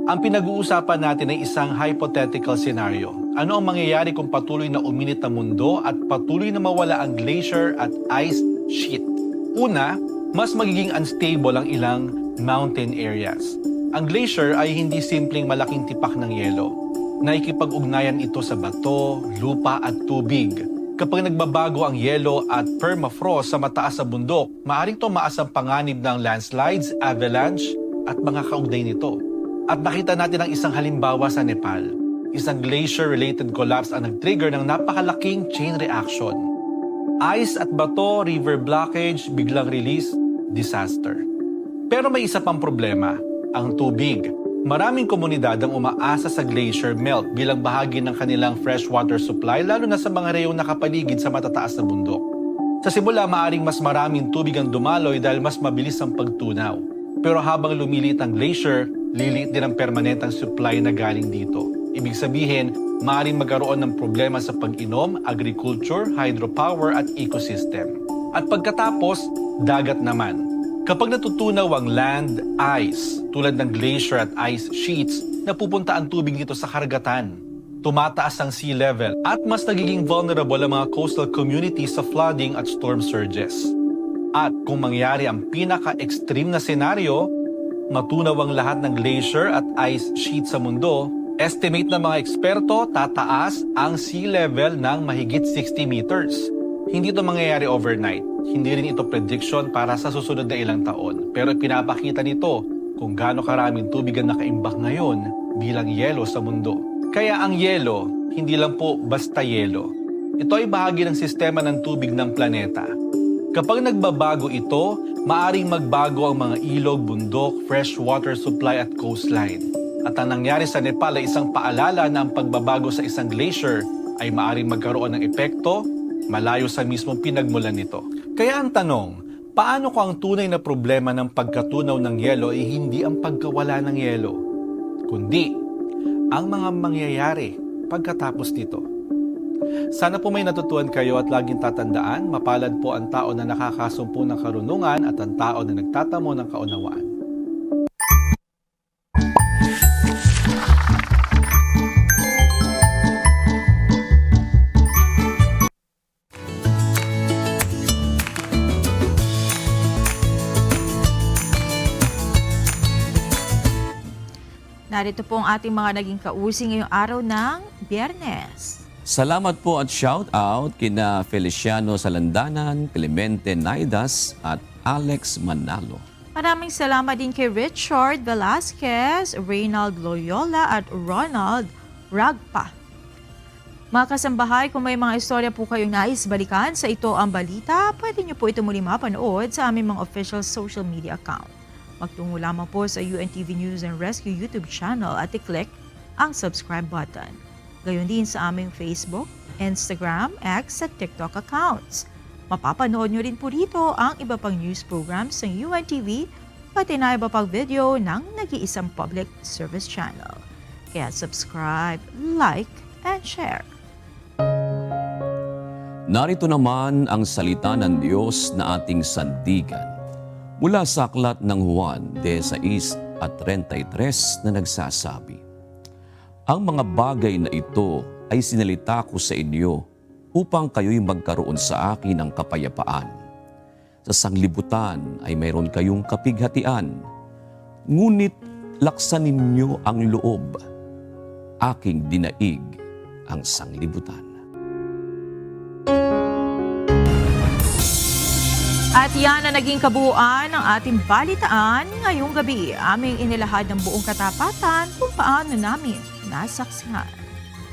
[SPEAKER 26] Ang pinag-uusapan natin ay isang hypothetical scenario. Ano ang mangyayari kung patuloy na uminit ang mundo at patuloy na mawala ang glacier at ice sheet? Una, mas magiging unstable ang ilang mountain areas. Ang glacier ay hindi simpleng malaking tipak ng yelo. Naikipag-ugnayan ito sa bato, lupa at tubig. Kapag nagbabago ang yelo at permafrost sa mataas na bundok, maaaring tumaas ang panganib ng landslides, avalanche at mga kaugnay nito. At nakita natin ang isang halimbawa sa Nepal. Isang glacier-related collapse ang nag-trigger ng napakalaking chain reaction. Ice at bato, river blockage, biglang release, disaster. Pero may isa pang problema, ang tubig. Maraming komunidad ang umaasa sa glacier melt bilang bahagi ng kanilang freshwater supply lalo na sa mga reyong nakapaligid sa matataas na bundok. Sa simula, maaring mas maraming tubig ang dumaloy dahil mas mabilis ang pagtunaw. Pero habang lumiliit ang glacier, liliit din ang permanentang supply na galing dito. Ibig sabihin, maaaring magkaroon ng problema sa pag-inom, agriculture, hydropower at ecosystem. At pagkatapos, dagat naman. Kapag natutunaw ang land, ice, tulad ng glacier at ice sheets, napupunta ang tubig dito sa karagatan. Tumataas ang sea level at mas nagiging vulnerable ang mga coastal communities sa flooding at storm surges. At kung mangyari ang pinaka-extreme na senaryo, matunaw ang lahat ng glacier at ice sheet sa mundo, estimate ng mga eksperto, tataas ang sea level ng mahigit 60 meters. Hindi ito mangyayari overnight. Hindi rin ito prediction para sa susunod na ilang taon. Pero pinapakita nito kung gaano karaming tubig ang nakaimbak ngayon bilang yelo sa mundo. Kaya ang yelo, hindi lang po basta yelo. Ito ay bahagi ng sistema ng tubig ng planeta. Kapag nagbabago ito, maaring magbago ang mga ilog, bundok, freshwater supply at coastline. At ang nangyari sa Nepal ay isang paalala na ang pagbabago sa isang glacier ay maaaring magkaroon ng epekto malayo sa mismong pinagmulan nito. Kaya ang tanong, paano kung ang tunay na problema ng pagkatunaw ng yelo ay hindi ang pagkawala ng yelo, kundi ang mga mangyayari pagkatapos nito? Sana po may natutuhan kayo at laging tatandaan, mapalad po ang tao na nakakasumpo ng karunungan at ang tao na nagtatamo ng kaunawaan.
[SPEAKER 1] Narito po ang ating mga naging kausing ngayong araw ng Biyernes.
[SPEAKER 2] Salamat po at shout out kina Feliciano Salandanan, Clemente Naidas at Alex Manalo.
[SPEAKER 1] Maraming salamat din kay Richard Velasquez, Reynald Loyola at Ronald Ragpa. Mga kasambahay, kung may mga istorya po kayong nais balikan sa Ito ang Balita, pwede niyo po ito muli mapanood sa aming mga official social media account. Magtungo lamang po sa UNTV News and Rescue YouTube channel at i-click ang subscribe button. Gayon din sa aming Facebook, Instagram, X at TikTok accounts. Mapapanood nyo rin po rito ang iba pang news programs ng UNTV, pati na iba pang video ng nag-iisang public service channel. Kaya subscribe, like, and share.
[SPEAKER 2] Narito naman ang salita ng Diyos na ating sandigan. Mula sa aklat ng Juan 16:33 na nagsasabi, ang mga bagay na ito ay sinalita ko sa inyo upang kayo'y magkaroon sa akin ng kapayapaan. Sa sanglibutan ay mayroon kayong kapighatian, ngunit laksan ninyo ang loob. Aking dinaig ang sanglibutan.
[SPEAKER 1] At yan ang naging kabuuan ng ating balitaan ngayong gabi. Aming inilahad ng buong katapatan kung paano namin nasaksihan.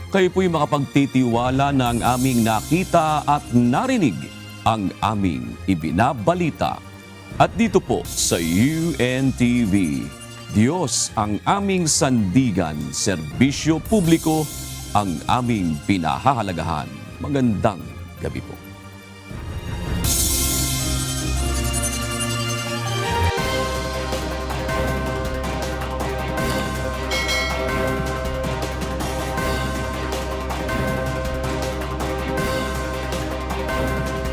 [SPEAKER 2] Kayo po'y makapagtitiwala na ang aming nakita at narinig ang aming ibinabalita. At dito po sa UNTV, Diyos ang aming sandigan, serbisyo publiko ang aming pinahahalagahan. Magandang gabi po.